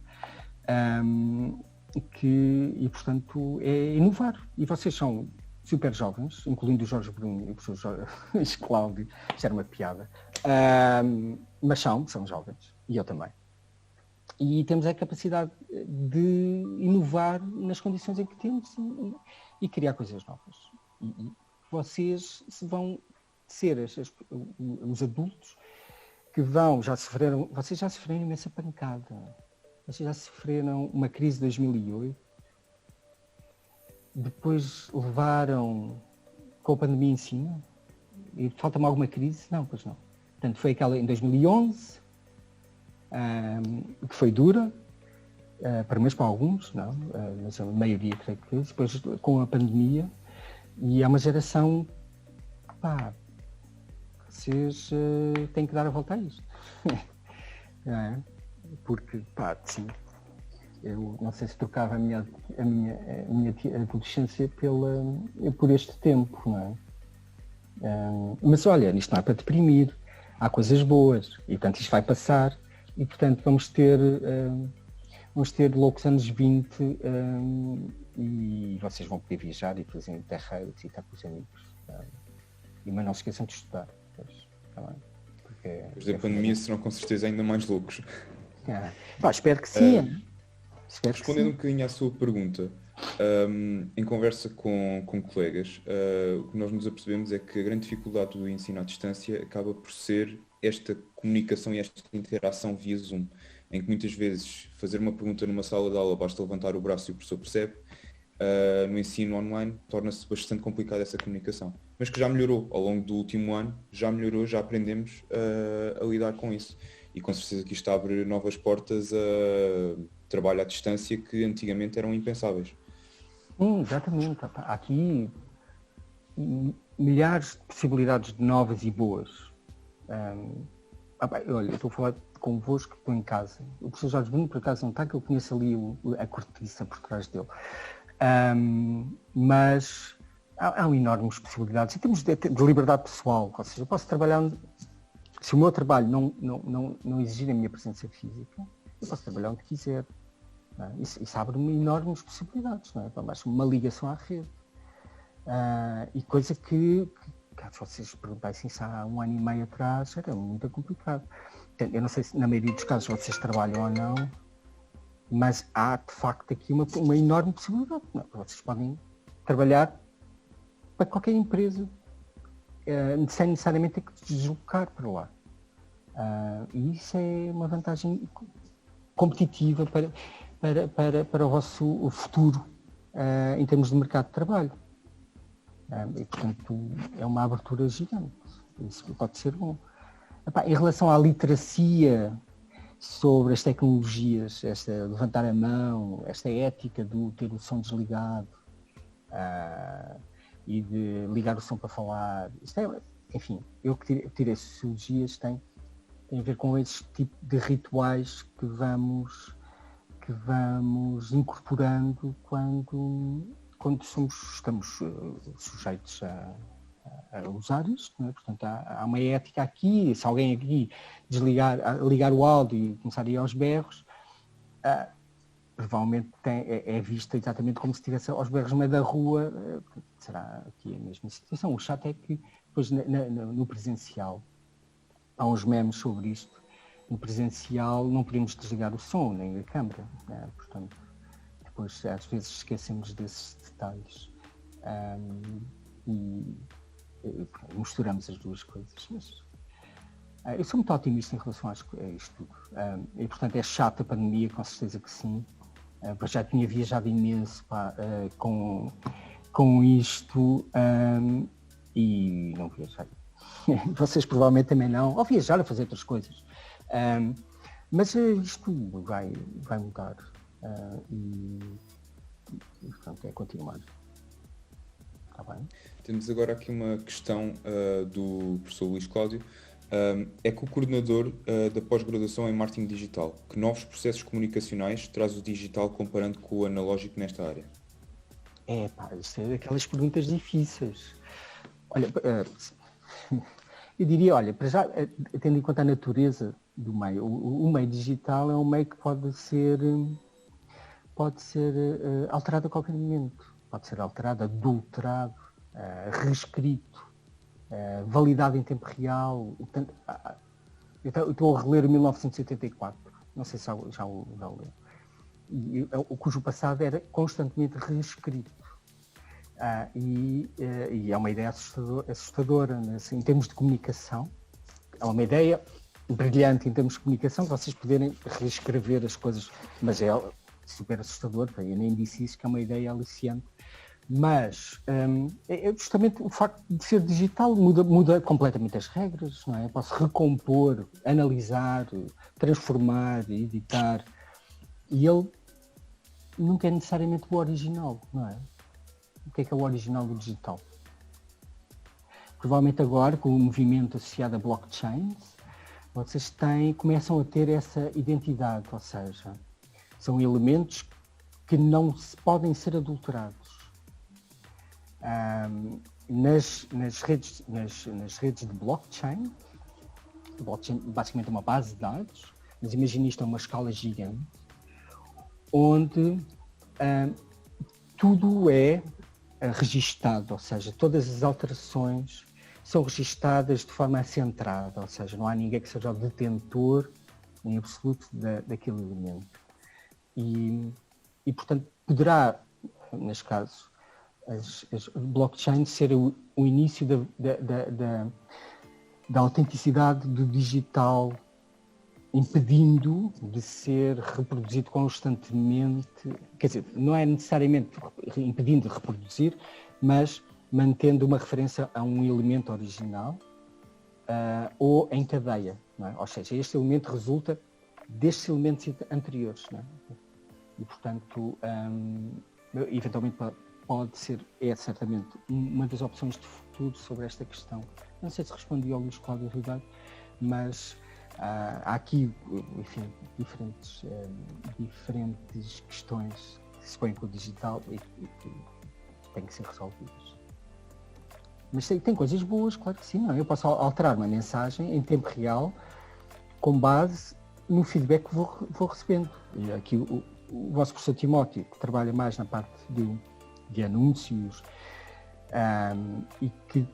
S2: e, portanto, é inovar. E vocês são super jovens, incluindo o Jorge Bruno e o professor Jorge Cláudio, isto era uma piada, mas são jovens, e eu também. E temos a capacidade de inovar nas condições em que temos e criar coisas novas. E vocês vão ser os adultos que vocês já sofreram imensa pancada. Vocês já sofreram uma crise de 2008, depois levaram com a pandemia em cima, e falta-me alguma crise? Não, pois não. Portanto, foi aquela em 2011, que foi dura, para mim, para alguns, não, mas a maioria creio que depois com a pandemia, e é uma geração, vocês têm que dar a volta a isto. É? Porque, sim, eu não sei se trocava a minha adolescência por este tempo, não é? Mas olha, isto não é para deprimir, há coisas boas e portanto isto vai passar e portanto vamos ter loucos anos 20 e vocês vão poder viajar e fazer interrails e estar com os amigos. Mas não se esqueçam de estudar.
S3: Depois da pandemia serão com certeza ainda mais loucos.
S2: Espero que sim.
S3: Respondendo um bocadinho à sua pergunta, em conversa com colegas, o que nós nos apercebemos é que a grande dificuldade do ensino à distância acaba por ser esta comunicação e esta interação via Zoom, em que muitas vezes fazer uma pergunta numa sala de aula basta levantar o braço e o professor percebe. No ensino online torna-se bastante complicada essa comunicação, mas que já melhorou ao longo do último ano, já aprendemos a lidar com isso e com certeza que isto abre novas portas a trabalho à distância que antigamente eram impensáveis.
S2: Exatamente, há aqui milhares de possibilidades novas e boas. Olha, eu estou a falar convosco, estou em casa, o professor Jorge Bruno por acaso não está, que eu conheço ali a cortiça por trás dele. Mas há enormes possibilidades em termos de liberdade pessoal, ou seja, eu posso trabalhar, se o meu trabalho não exigir a minha presença física, eu posso trabalhar onde quiser. Isso abre-me enormes possibilidades, não é? Basta uma ligação à rede. E coisa que se vocês perguntassem isso há um ano e meio atrás, era muito complicado. Eu não sei se na maioria dos casos vocês trabalham ou não, mas há de facto aqui uma enorme possibilidade. Vocês podem trabalhar para qualquer empresa sem necessariamente ter que deslocar para lá. E isso é uma vantagem competitiva para o vosso futuro em termos de mercado de trabalho. E portanto é uma abertura gigante. Isso pode ser bom. Em relação à literacia sobre as tecnologias, esta levantar a mão, esta ética de ter o som desligado e de ligar o som para falar, enfim, eu que tirei sociologias tem a ver com esse tipo de rituais que vamos incorporando quando estamos sujeitos a usar isto, não é? Portanto, há uma ética aqui, se alguém aqui ligar o áudio e começar a ir aos berros, provavelmente é visto exatamente como se estivesse aos berros no meio da rua, será aqui a mesma situação. O chato é que depois no presencial, há uns memes sobre isto, no presencial não podemos desligar o som, nem a câmara, né? Portanto, depois às vezes esquecemos desses detalhes e misturamos as duas coisas. Mas eu sou muito otimista em relação a isto tudo. E portanto é chato a pandemia, com certeza que sim. Eu já tinha viajado imenso com isto e não viajei. Vocês provavelmente também não, ou viajar a fazer outras coisas. Mas isto vai mudar e portanto é continuar. Está bem?
S3: Temos agora aqui uma questão do professor Luís Cláudio. É que o coordenador da pós-graduação em marketing digital, que novos processos comunicacionais traz o digital comparando com o analógico nesta área?
S2: Isto é aquelas perguntas difíceis. Olha, eu diria, para já, tendo em conta a natureza do meio, o meio digital é um meio que pode ser alterado a qualquer momento. Pode ser alterado, adulterado, reescrito, validado em tempo real. Portanto, eu estou a reler 1984, não sei se já o leu, cujo passado era constantemente reescrito. E é uma ideia assustadora, né? Assim, em termos de comunicação. É uma ideia brilhante em termos de comunicação, vocês poderem reescrever as coisas, mas é super assustador, eu nem disse isso, que é uma ideia aliciante. Mas justamente o facto de ser digital muda completamente as regras, não é? Eu posso recompor, analisar, transformar, editar, e ele nunca é necessariamente o original, não é? O que é o original do digital? Provavelmente agora, com o movimento associado a blockchains, vocês começam a ter essa identidade, ou seja, são elementos que não podem ser adulterados. nas redes de blockchain basicamente é uma base de dados, mas imagine isto a uma escala gigante, onde tudo é registado, ou seja, todas as alterações são registadas de forma centrada, ou seja, não há ninguém que seja o detentor em absoluto daquele elemento. E portanto, poderá, neste caso, as blockchain ser o início da autenticidade do digital, impedindo de ser reproduzido constantemente, quer dizer, não é necessariamente impedindo de reproduzir, mas mantendo uma referência a um elemento original ou em cadeia, não é? Ou seja, este elemento resulta destes elementos anteriores, não é? E, portanto, eventualmente pode ser, certamente, uma das opções de futuro sobre esta questão. Não sei se respondi ao Luís Cláudio Ribeiro, mas há aqui, enfim, diferentes questões que se põem com o digital e têm que ser resolvidas. Mas tem coisas boas, claro que sim, não é? Eu posso alterar uma mensagem em tempo real com base no feedback que vou recebendo. E aqui o vosso professor Timóteo, que trabalha mais na parte de anúncios e que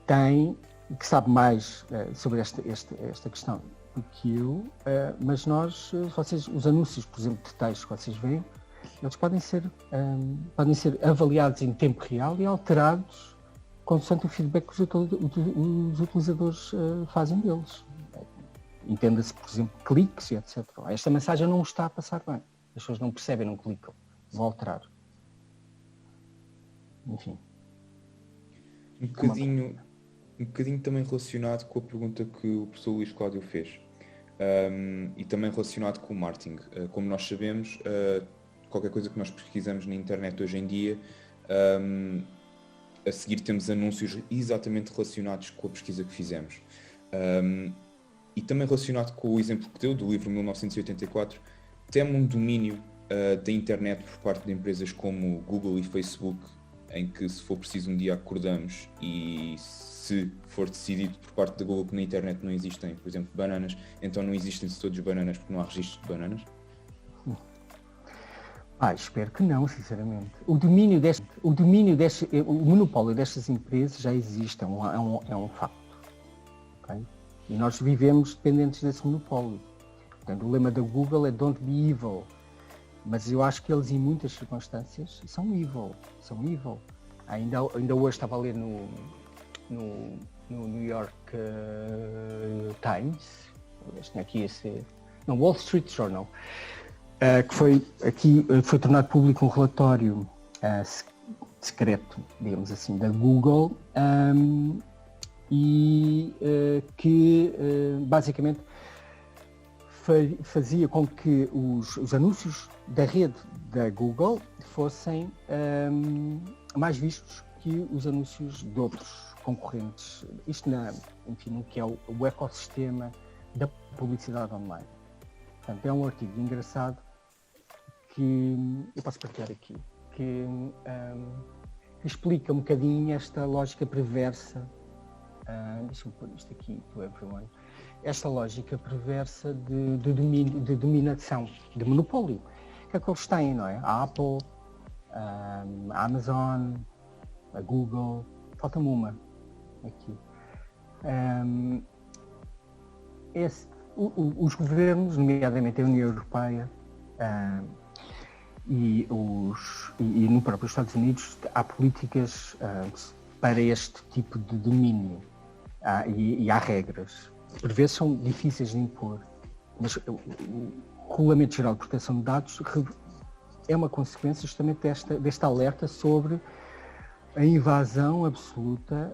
S2: sabe mais sobre esta questão do que eu, mas os anúncios, por exemplo, de texto que vocês veem, eles podem ser avaliados em tempo real e alterados consoante o feedback que os utilizadores fazem deles. Entenda-se, por exemplo, cliques e etc. Esta mensagem não está a passar bem. As pessoas não percebem, não clicam. Vou alterar. Enfim.
S3: Um bocadinho também relacionado com a pergunta que o professor Luís Cláudio fez. E também relacionado com o marketing. Como nós sabemos, qualquer coisa que nós pesquisamos na internet hoje em dia, a seguir temos anúncios exatamente relacionados com a pesquisa que fizemos. E também relacionado com o exemplo que deu do livro 1984, teme um domínio da internet por parte de empresas como Google e Facebook, em que, se for preciso, um dia acordamos e se for decidido por parte da Google que na internet não existem, por exemplo, bananas, então não existem todos os bananas porque não há registro de bananas?
S2: Espero que não, sinceramente. O monopólio destas empresas já existe, é um facto. Okay? E nós vivemos dependentes desse monopólio. Portanto, o lema da Google é "Don't be evil", mas eu acho que eles, em muitas circunstâncias, são evil. Ainda hoje estava a ler no New York Times, Wall Street Journal, que foi tornado público um relatório secreto, digamos assim, da Google, que basicamente fazia com que os anúncios da rede da Google fossem mais vistos que os anúncios de outros concorrentes. Isto no que é o ecossistema da publicidade online. Portanto, é um artigo engraçado que eu posso partilhar aqui, que explica um bocadinho esta lógica perversa. Deixa-me pôr isto aqui to everyone. Esta lógica perversa de dominação, de monopólio. Que é que eles têm, não é? A Apple, a Amazon, a Google, falta-me uma aqui. Os governos, nomeadamente a União Europeia e no próprio Estados Unidos, há políticas para este tipo de domínio e há regras. Por vezes são difíceis de impor, mas o Regulamento Geral de Proteção de Dados é uma consequência justamente deste alerta sobre a invasão absoluta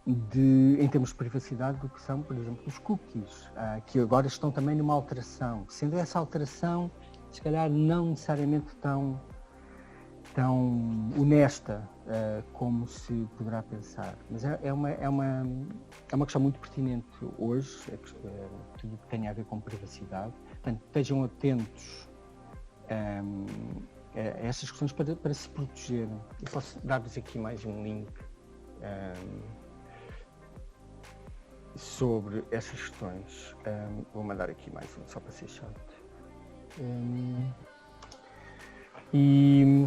S2: em termos de privacidade do que são, por exemplo, os cookies, que agora estão também numa alteração, sendo essa alteração, se calhar, não necessariamente tão honesta como se poderá pensar. Mas é uma questão muito pertinente hoje, tudo o que tem a ver com privacidade. Portanto, estejam atentos a essas questões para se protegerem. Eu posso dar-vos aqui mais um link sobre essas questões. Vou mandar aqui mais um só para ser chato. E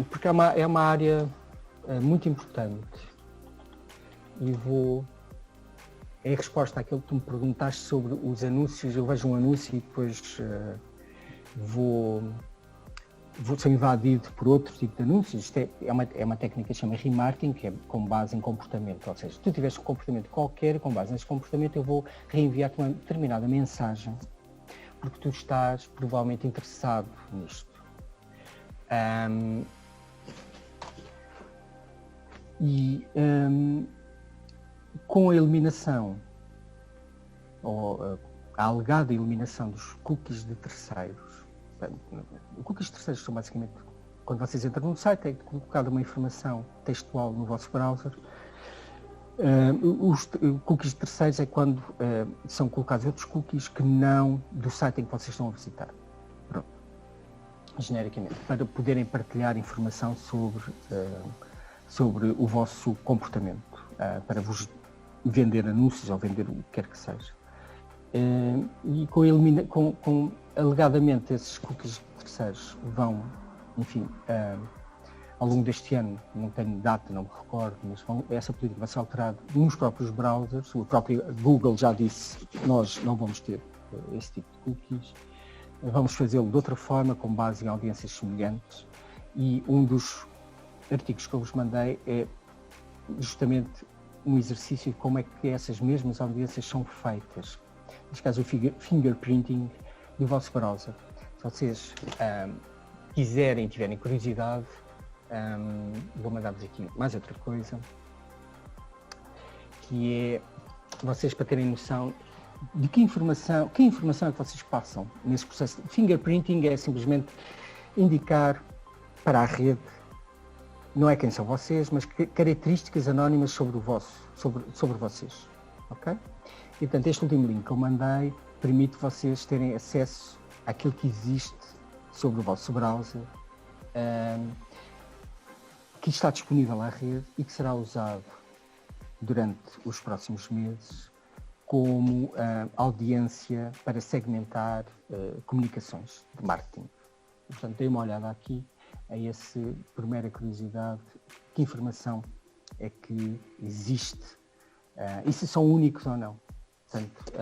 S2: porque é uma área muito importante e em resposta àquilo que tu me perguntaste sobre os anúncios, eu vejo um anúncio e depois vou ser invadido por outro tipo de anúncios. Isto é uma técnica que se chama remarketing, que é com base em comportamento, ou seja, se tu tiveres um comportamento qualquer, com base nesse comportamento eu vou reenviar-te uma determinada mensagem porque tu estás provavelmente interessado nisto. Com a eliminação ou a alegada eliminação dos cookies de terceiros, cookies de terceiros são basicamente quando vocês entram num site é colocada uma informação textual no vosso browser. Os cookies de terceiros é quando são colocados outros cookies que não do site em que vocês estão a visitar. Pronto. Genericamente, para poderem partilhar informação sobre o vosso comportamento, para vos vender anúncios ou vender o que quer que seja. E com alegadamente esses cookies de terceiros vão, enfim, ao longo deste ano, não tenho data, não me recordo, mas essa política vai ser alterada nos próprios browsers. O próprio Google já disse que nós não vamos ter esse tipo de cookies. Vamos fazê-lo de outra forma, com base em audiências semelhantes. E um dos artigos que eu vos mandei é justamente um exercício de como é que essas mesmas audiências são feitas. Neste caso, o fingerprinting do vosso browser. Se vocês quiserem, tiverem curiosidade, vou mandar-vos aqui mais outra coisa, que é vocês para terem noção de que informação é que vocês passam nesse processo. Fingerprinting é simplesmente indicar para a rede, não é quem são vocês, mas características anónimas sobre vocês, ok? E portanto este último link que eu mandei permite vocês terem acesso àquilo que existe sobre o vosso browser, que está disponível à rede e que será usado durante os próximos meses como audiência para segmentar comunicações de marketing. Portanto, dei uma olhada aqui a essa primeira curiosidade, que informação é que existe, e se são únicos ou não. Portanto,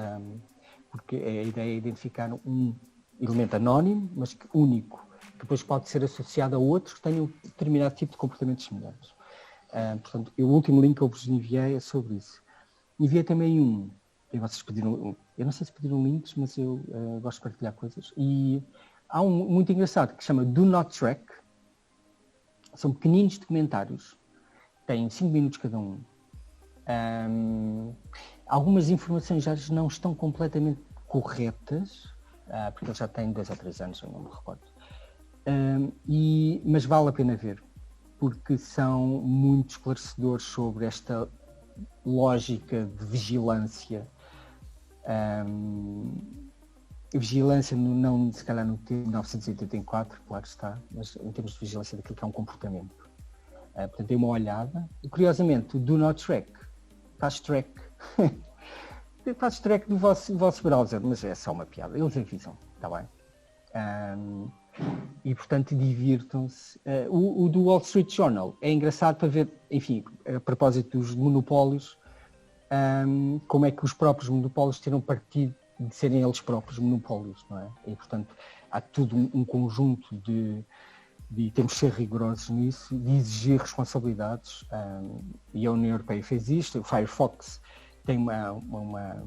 S2: porque a ideia é identificar um elemento anónimo, mas único, que depois pode ser associado a outros que tenham determinado tipo de comportamentos semelhantes. Portanto, o último link que eu vos enviei é sobre isso. Enviei também e vocês pediram, eu não sei se pediram links, mas eu gosto de partilhar coisas. E há um muito engraçado que se chama Do Not Track. São pequeninos documentários, têm 5 minutos cada um. Algumas informações já não estão completamente corretas, porque eles já têm 2 ou 3 anos, eu não me recordo. Mas vale a pena ver, porque são muito esclarecedores sobre esta lógica de vigilância. Vigilância não se calhar no tempo de 1984, claro está, mas em termos de vigilância daquilo que é um comportamento. Portanto, dei uma olhada. E, curiosamente, o Do Not Track faz track do vosso browser, mas é só uma piada, eles avisam, está bem? E, portanto, divirtam-se. O do Wall Street Journal é engraçado para ver, enfim, a propósito dos monopólios, como é que os próprios monopólios tiram partido de serem eles próprios monopólios, não é? E, portanto, há tudo um conjunto de temos de ser rigorosos nisso, de exigir responsabilidades, e a União Europeia fez isto. O Firefox tem uma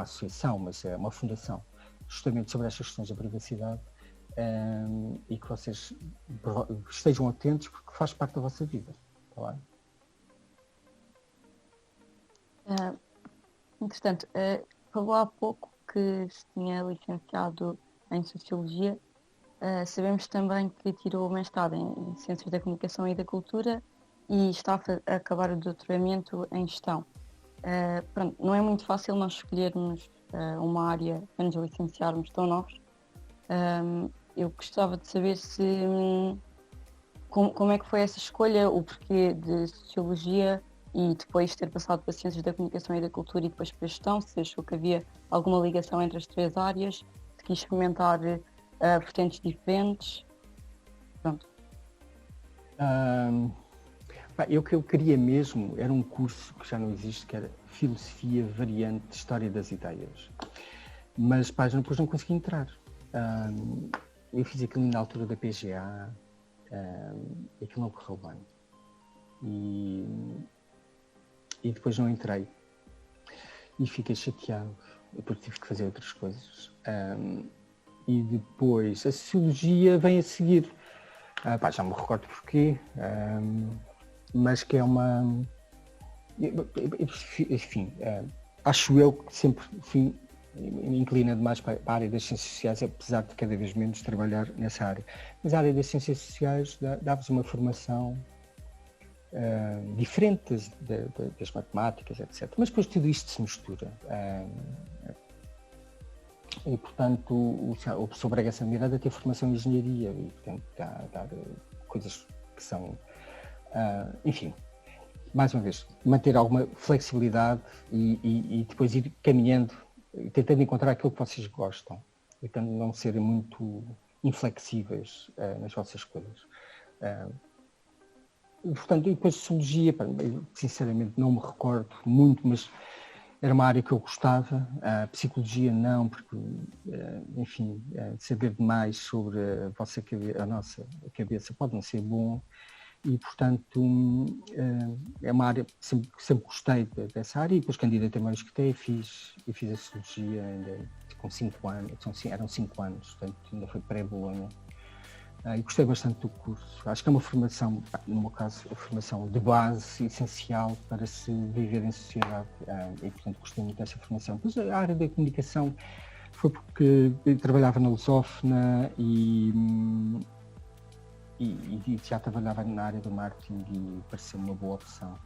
S2: associação, mas é uma fundação, justamente sobre estas questões da privacidade, e que vocês estejam atentos porque faz parte da vossa vida, está bem?
S5: Entretanto, falou há pouco que se tinha licenciado em Sociologia. Sabemos também que tirou o mestrado em Ciências da Comunicação e da Cultura e está a acabar o doutoramento em Gestão. Pronto, não é muito fácil nós escolhermos uma área antes de licenciarmos tão novos. Eu gostava de saber se como é que foi essa escolha, o porquê de Sociologia e depois ter passado para Ciências da Comunicação e da Cultura e depois para a Gestão? Se achou que havia alguma ligação entre as 3 áreas, se quis experimentar vertentes diferentes? Pronto.
S2: O que eu queria mesmo era um curso que já não existe, que era Filosofia Variante de História das Ideias. Mas depois não consegui entrar. Eu fiz aquilo na altura da PGA, e aquilo não correu bem. E depois não entrei. E fiquei chateado, porque tive que fazer outras coisas. E depois a Sociologia vem a seguir. Já me recordo porquê, mas que é uma... Enfim, acho eu que sempre me inclina demais para a área das ciências sociais, apesar de cada vez menos trabalhar nessa área. Mas a área das ciências sociais dá-vos uma formação diferente das matemáticas, etc. Mas depois tudo isto se mistura. E, portanto, o professor Braga Miranda tem formação em engenharia e, portanto, dá coisas que são... enfim, mais uma vez, manter alguma flexibilidade e depois ir caminhando, tentando encontrar aquilo que vocês gostam, e tentando não serem muito inflexíveis nas vossas coisas. Portanto, e depois Sociologia, sinceramente não me recordo muito, mas era uma área que eu gostava. Psicologia não, porque, enfim, saber demais sobre a nossa cabeça pode não ser bom. E, portanto, é uma área que sempre gostei dessa área, e depois candidatei-me ao ISCTE e fiz a Sociologia ainda com 5 anos, eram 5 anos, portanto ainda foi pré-Bolonha. E gostei bastante do curso. Acho que é uma formação, no meu caso, a formação de base essencial para se viver em sociedade, e, portanto, gostei muito dessa formação. Depois a área da comunicação foi porque eu trabalhava na Lusófona e já trabalhava na área do marketing e pareceu uma boa opção,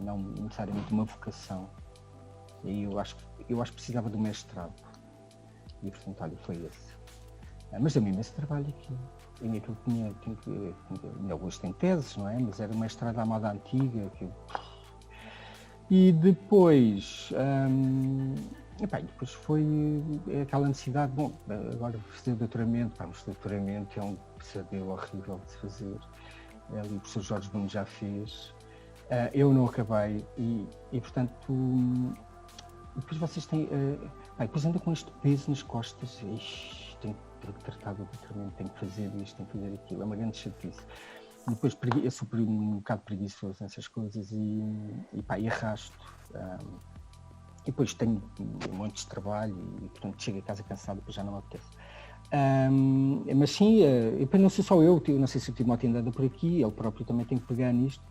S2: não necessariamente uma vocação. E eu acho que precisava do mestrado e, portanto, olha, foi esse. Mas deu-me imenso trabalho aqui. E aquilo tinha alguns têm teses, não é? Mas era um mestrado à moda antiga. E depois... depois foi aquela necessidade, agora fazer doutoramento, mas doutoramento é um pesadelo horrível de se fazer. Ali o professor Jorge Nunes já fez, eu não acabei e portanto, depois vocês têm, depois anda com este peso nas costas, tenho que tratar do doutoramento, tenho que fazer isto, tenho que fazer aquilo, é uma grande chatice. E depois eu sou um bocado preguiçoso nessas coisas e arrasto. E depois tenho um monte de trabalho e, portanto, chego a casa cansado e depois já não me apetece. Mas sim, depois não sei só eu não sei se o Timóteo anda por aqui, ele próprio também tem que pegar nisto.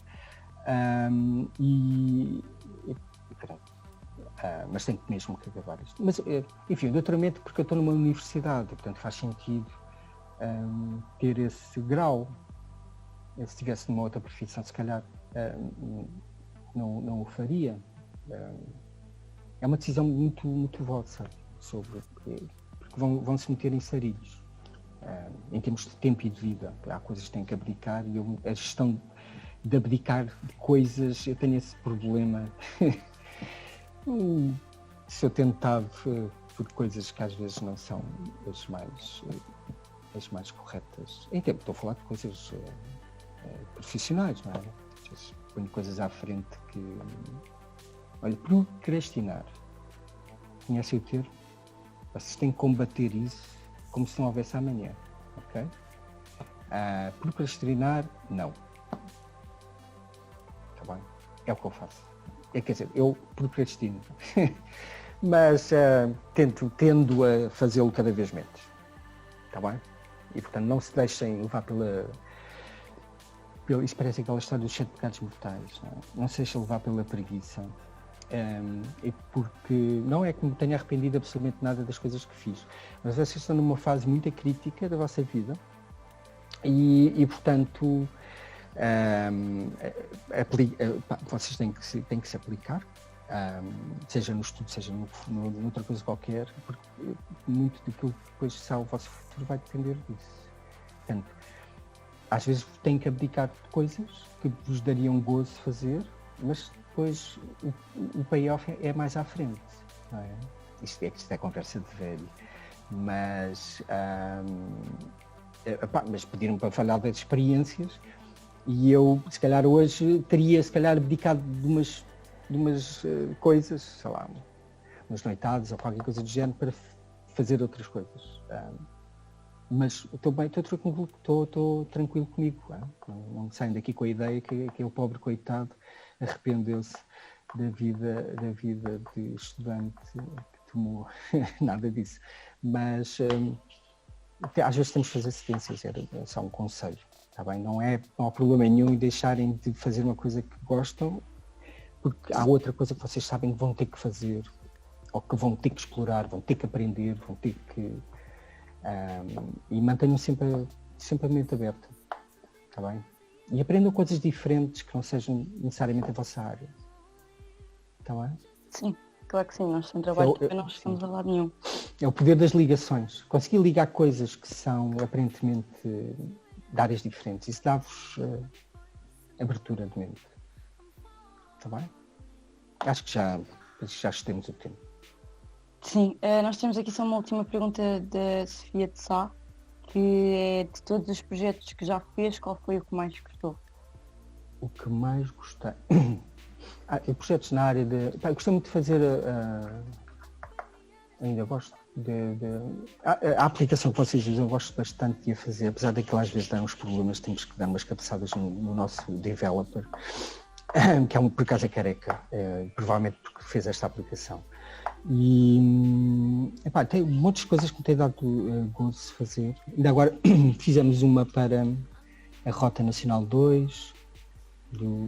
S2: Mas tenho mesmo que acabar isto. Mas, enfim, o doutoramento, porque eu estou numa universidade, portanto faz sentido ter esse grau. Se estivesse numa outra profissão, se calhar não o faria. É uma decisão muito, muito vossa porque vão se meter em sarilhos em termos de tempo e de vida. Há coisas que têm que abdicar e a gestão de abdicar de coisas, eu tenho esse problema. Sou tentado por coisas que às vezes não são as mais corretas. Estou a falar de coisas profissionais, não é? Ponho coisas à frente que... Olha, procrastinar. Conhecem o termo? Vocês têm que combater isso como se não houvesse amanhã, ok? Procrastinar, não. Está bem? É o que eu faço. Quer dizer, eu procrastino. Mas tendo a fazê-lo cada vez menos. Está bem? E, portanto, não se deixem levar isso parece aquela história dos 7 pecados mortais. Não se deixem levar pela preguiça. Porque não é que me tenha arrependido absolutamente nada das coisas que fiz, mas vocês estão numa fase muito crítica da vossa vida e portanto, vocês têm que se aplicar, seja no estudo, seja noutra coisa qualquer, porque muito daquilo que depois será o vosso futuro vai depender disso. Portanto, às vezes têm que abdicar de coisas que vos dariam gozo fazer, mas depois o payoff é mais à frente, não é? Isto é conversa de velho, mas mas pediram para falar das experiências e eu, se calhar hoje, teria se calhar abdicado de umas coisas, sei lá, umas noitadas ou qualquer coisa do género para fazer outras coisas. Mas estou bem, estou tranquilo comigo. Não me saio daqui com a ideia que aquele pobre coitado arrependeu-se da vida de estudante que tomou. Nada disso. Mas às vezes temos que fazer cedências, é só um conselho. Tá bem? Não há problema nenhum em deixarem de fazer uma coisa que gostam, porque há outra coisa que vocês sabem que vão ter que fazer, ou que vão ter que explorar, vão ter que aprender, vão ter que... e mantenham sempre a mente aberta, está bem? E aprendam coisas diferentes que não sejam necessariamente a vossa área, está bem?
S5: Sim, claro que sim, nós sem trabalho também não chegamos a lado nenhum.
S2: É o poder das ligações, conseguir ligar coisas que são aparentemente de áreas diferentes, isso dá-vos abertura de mente, está bem? Acho que já estamos o tempo.
S5: Sim, nós temos aqui só uma última pergunta da Sofia de Sá, que é de todos os projetos que já fez, qual foi o que mais gostou? O que mais gostei?
S2: Projetos na área de... eu gostei muito de fazer... ainda gosto a aplicação que vocês usam, eu gosto bastante de a fazer, apesar daquilo às vezes dar uns problemas, temos que dar umas cabeçadas no nosso developer, que por acaso é careca, provavelmente porque fez esta aplicação. E tem muitas coisas que me têm dado gosto de fazer. Ainda agora fizemos uma para a Rota Nacional 2,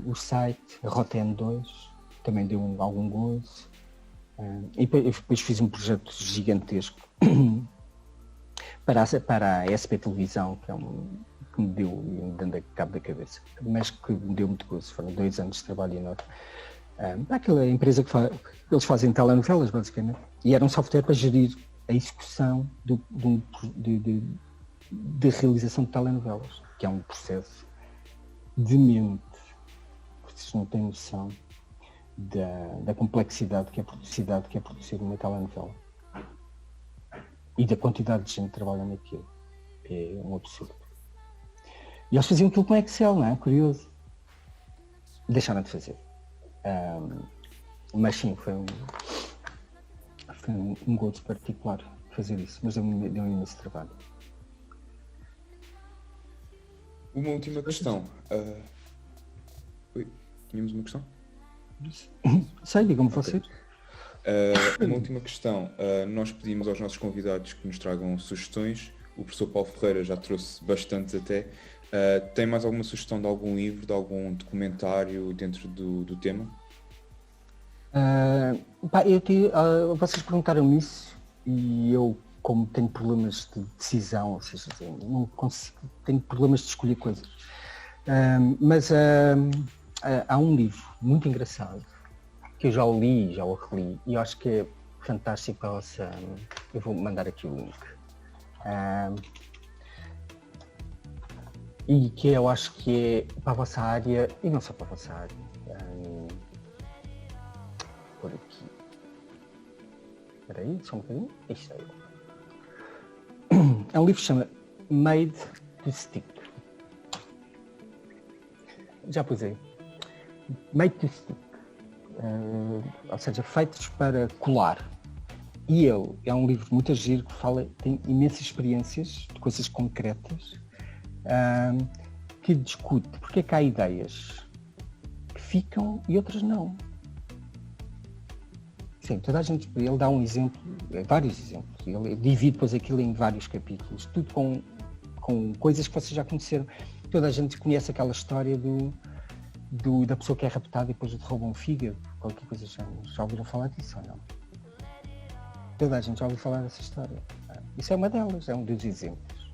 S2: o site, a Rota N2, também deu algum gozo. E depois fiz um projeto gigantesco para a SP Televisão, que me deu dando a cabo da cabeça, mas que me deu muito gozo. Foram 2 anos de trabalho enorme. Aquela empresa que eles fazem telenovelas, basicamente, e era um software para gerir a execução de realização de telenovelas, que é um processo demente. Vocês não têm noção da complexidade que é produzir uma telenovela e da quantidade de gente que trabalha naquilo. É um absurdo. E eles faziam aquilo com Excel, não é? Curioso. Deixaram de fazer. Mas sim, foi um gosto particular fazer isso, mas deu um imenso trabalho.
S3: Uma última questão. Tínhamos uma questão?
S2: Sei, digam-me vocês.
S3: Uma última questão. Nós pedimos aos nossos convidados que nos tragam sugestões. O professor Paulo Ferreira já trouxe bastantes até. Tem mais alguma sugestão de algum livro, de algum documentário dentro do tema?
S2: Vocês perguntaram-me isso e eu, como tenho problemas de decisão, ou seja, não consigo, tenho problemas de escolher coisas. Mas há um livro muito engraçado que eu já o li, já o reli, e eu acho que é fantástico para a vossa... Eu vou mandar aqui o link. E que eu acho que é para a vossa área, e não só para a vossa área. Por aqui. Espera aí, só um bocadinho. Isto aí. É um livro que se chama Made to Stick. Já pus aí. Made to Stick. Ou seja, feitos para colar. E ele é um livro muito giro que tem imensas experiências de coisas concretas, que discute porque é que há ideias que ficam e outras não. Sim, toda a gente, ele dá um exemplo, vários exemplos, ele divide depois aquilo em vários capítulos, tudo com coisas que vocês já conheceram. Toda a gente conhece aquela história da pessoa que é raptada e depois lhe rouba um fígado, qualquer coisa já ouviram falar disso ou não? Toda a gente já ouviu falar dessa história. Isso é uma delas, é um dos exemplos.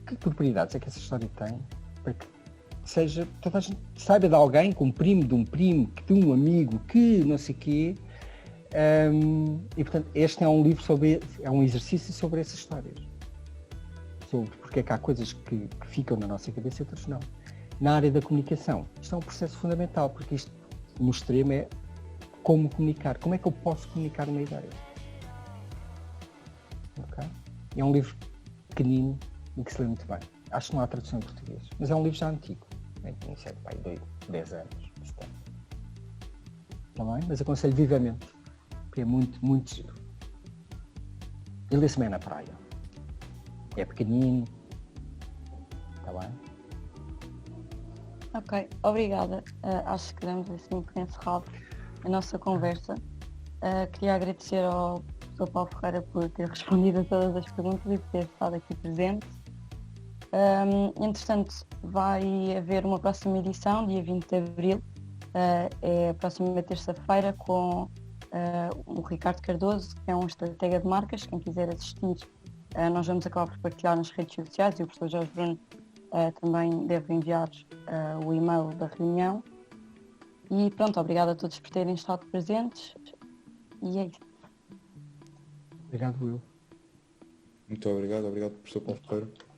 S2: Que propriedades é que essa história tem para que seja, toda a gente saiba de alguém, com um primo de um primo, de um amigo, que não sei o quê. E portanto, este é um livro é um exercício sobre essas histórias. sobre porque é que há coisas que ficam na nossa cabeça e outras não. Na área da comunicação, isto é um processo fundamental, porque isto, no extremo, é como comunicar. Como é que eu posso comunicar uma ideia? Okay? É um livro pequenino e que se lê muito bem. Acho que não há tradução em português, mas é um livro já antigo. Tem 10 anos. Está bem? Mas aconselho vivamente, porque é muito, muito giro. E lê-se bem na praia. É pequenino. Está bem?
S5: Ok, obrigada. Acho que damos assim por encerrado a nossa conversa. Queria agradecer ao professor Paulo Ferreira por ter respondido a todas as perguntas e por ter estado aqui presente. Entretanto, vai haver uma próxima edição, dia 20 de Abril, é a próxima terça-feira, com o Ricardo Cardoso, que é um estratega de marcas. Quem quiser assistir, nós vamos acabar por partilhar nas redes sociais e o professor Jorge Bruno também deve enviar o e-mail da reunião. E pronto, obrigada a todos por terem estado presentes. E é isso.
S2: Obrigado, Will.
S3: Muito obrigado, professor Paulo Ferreira.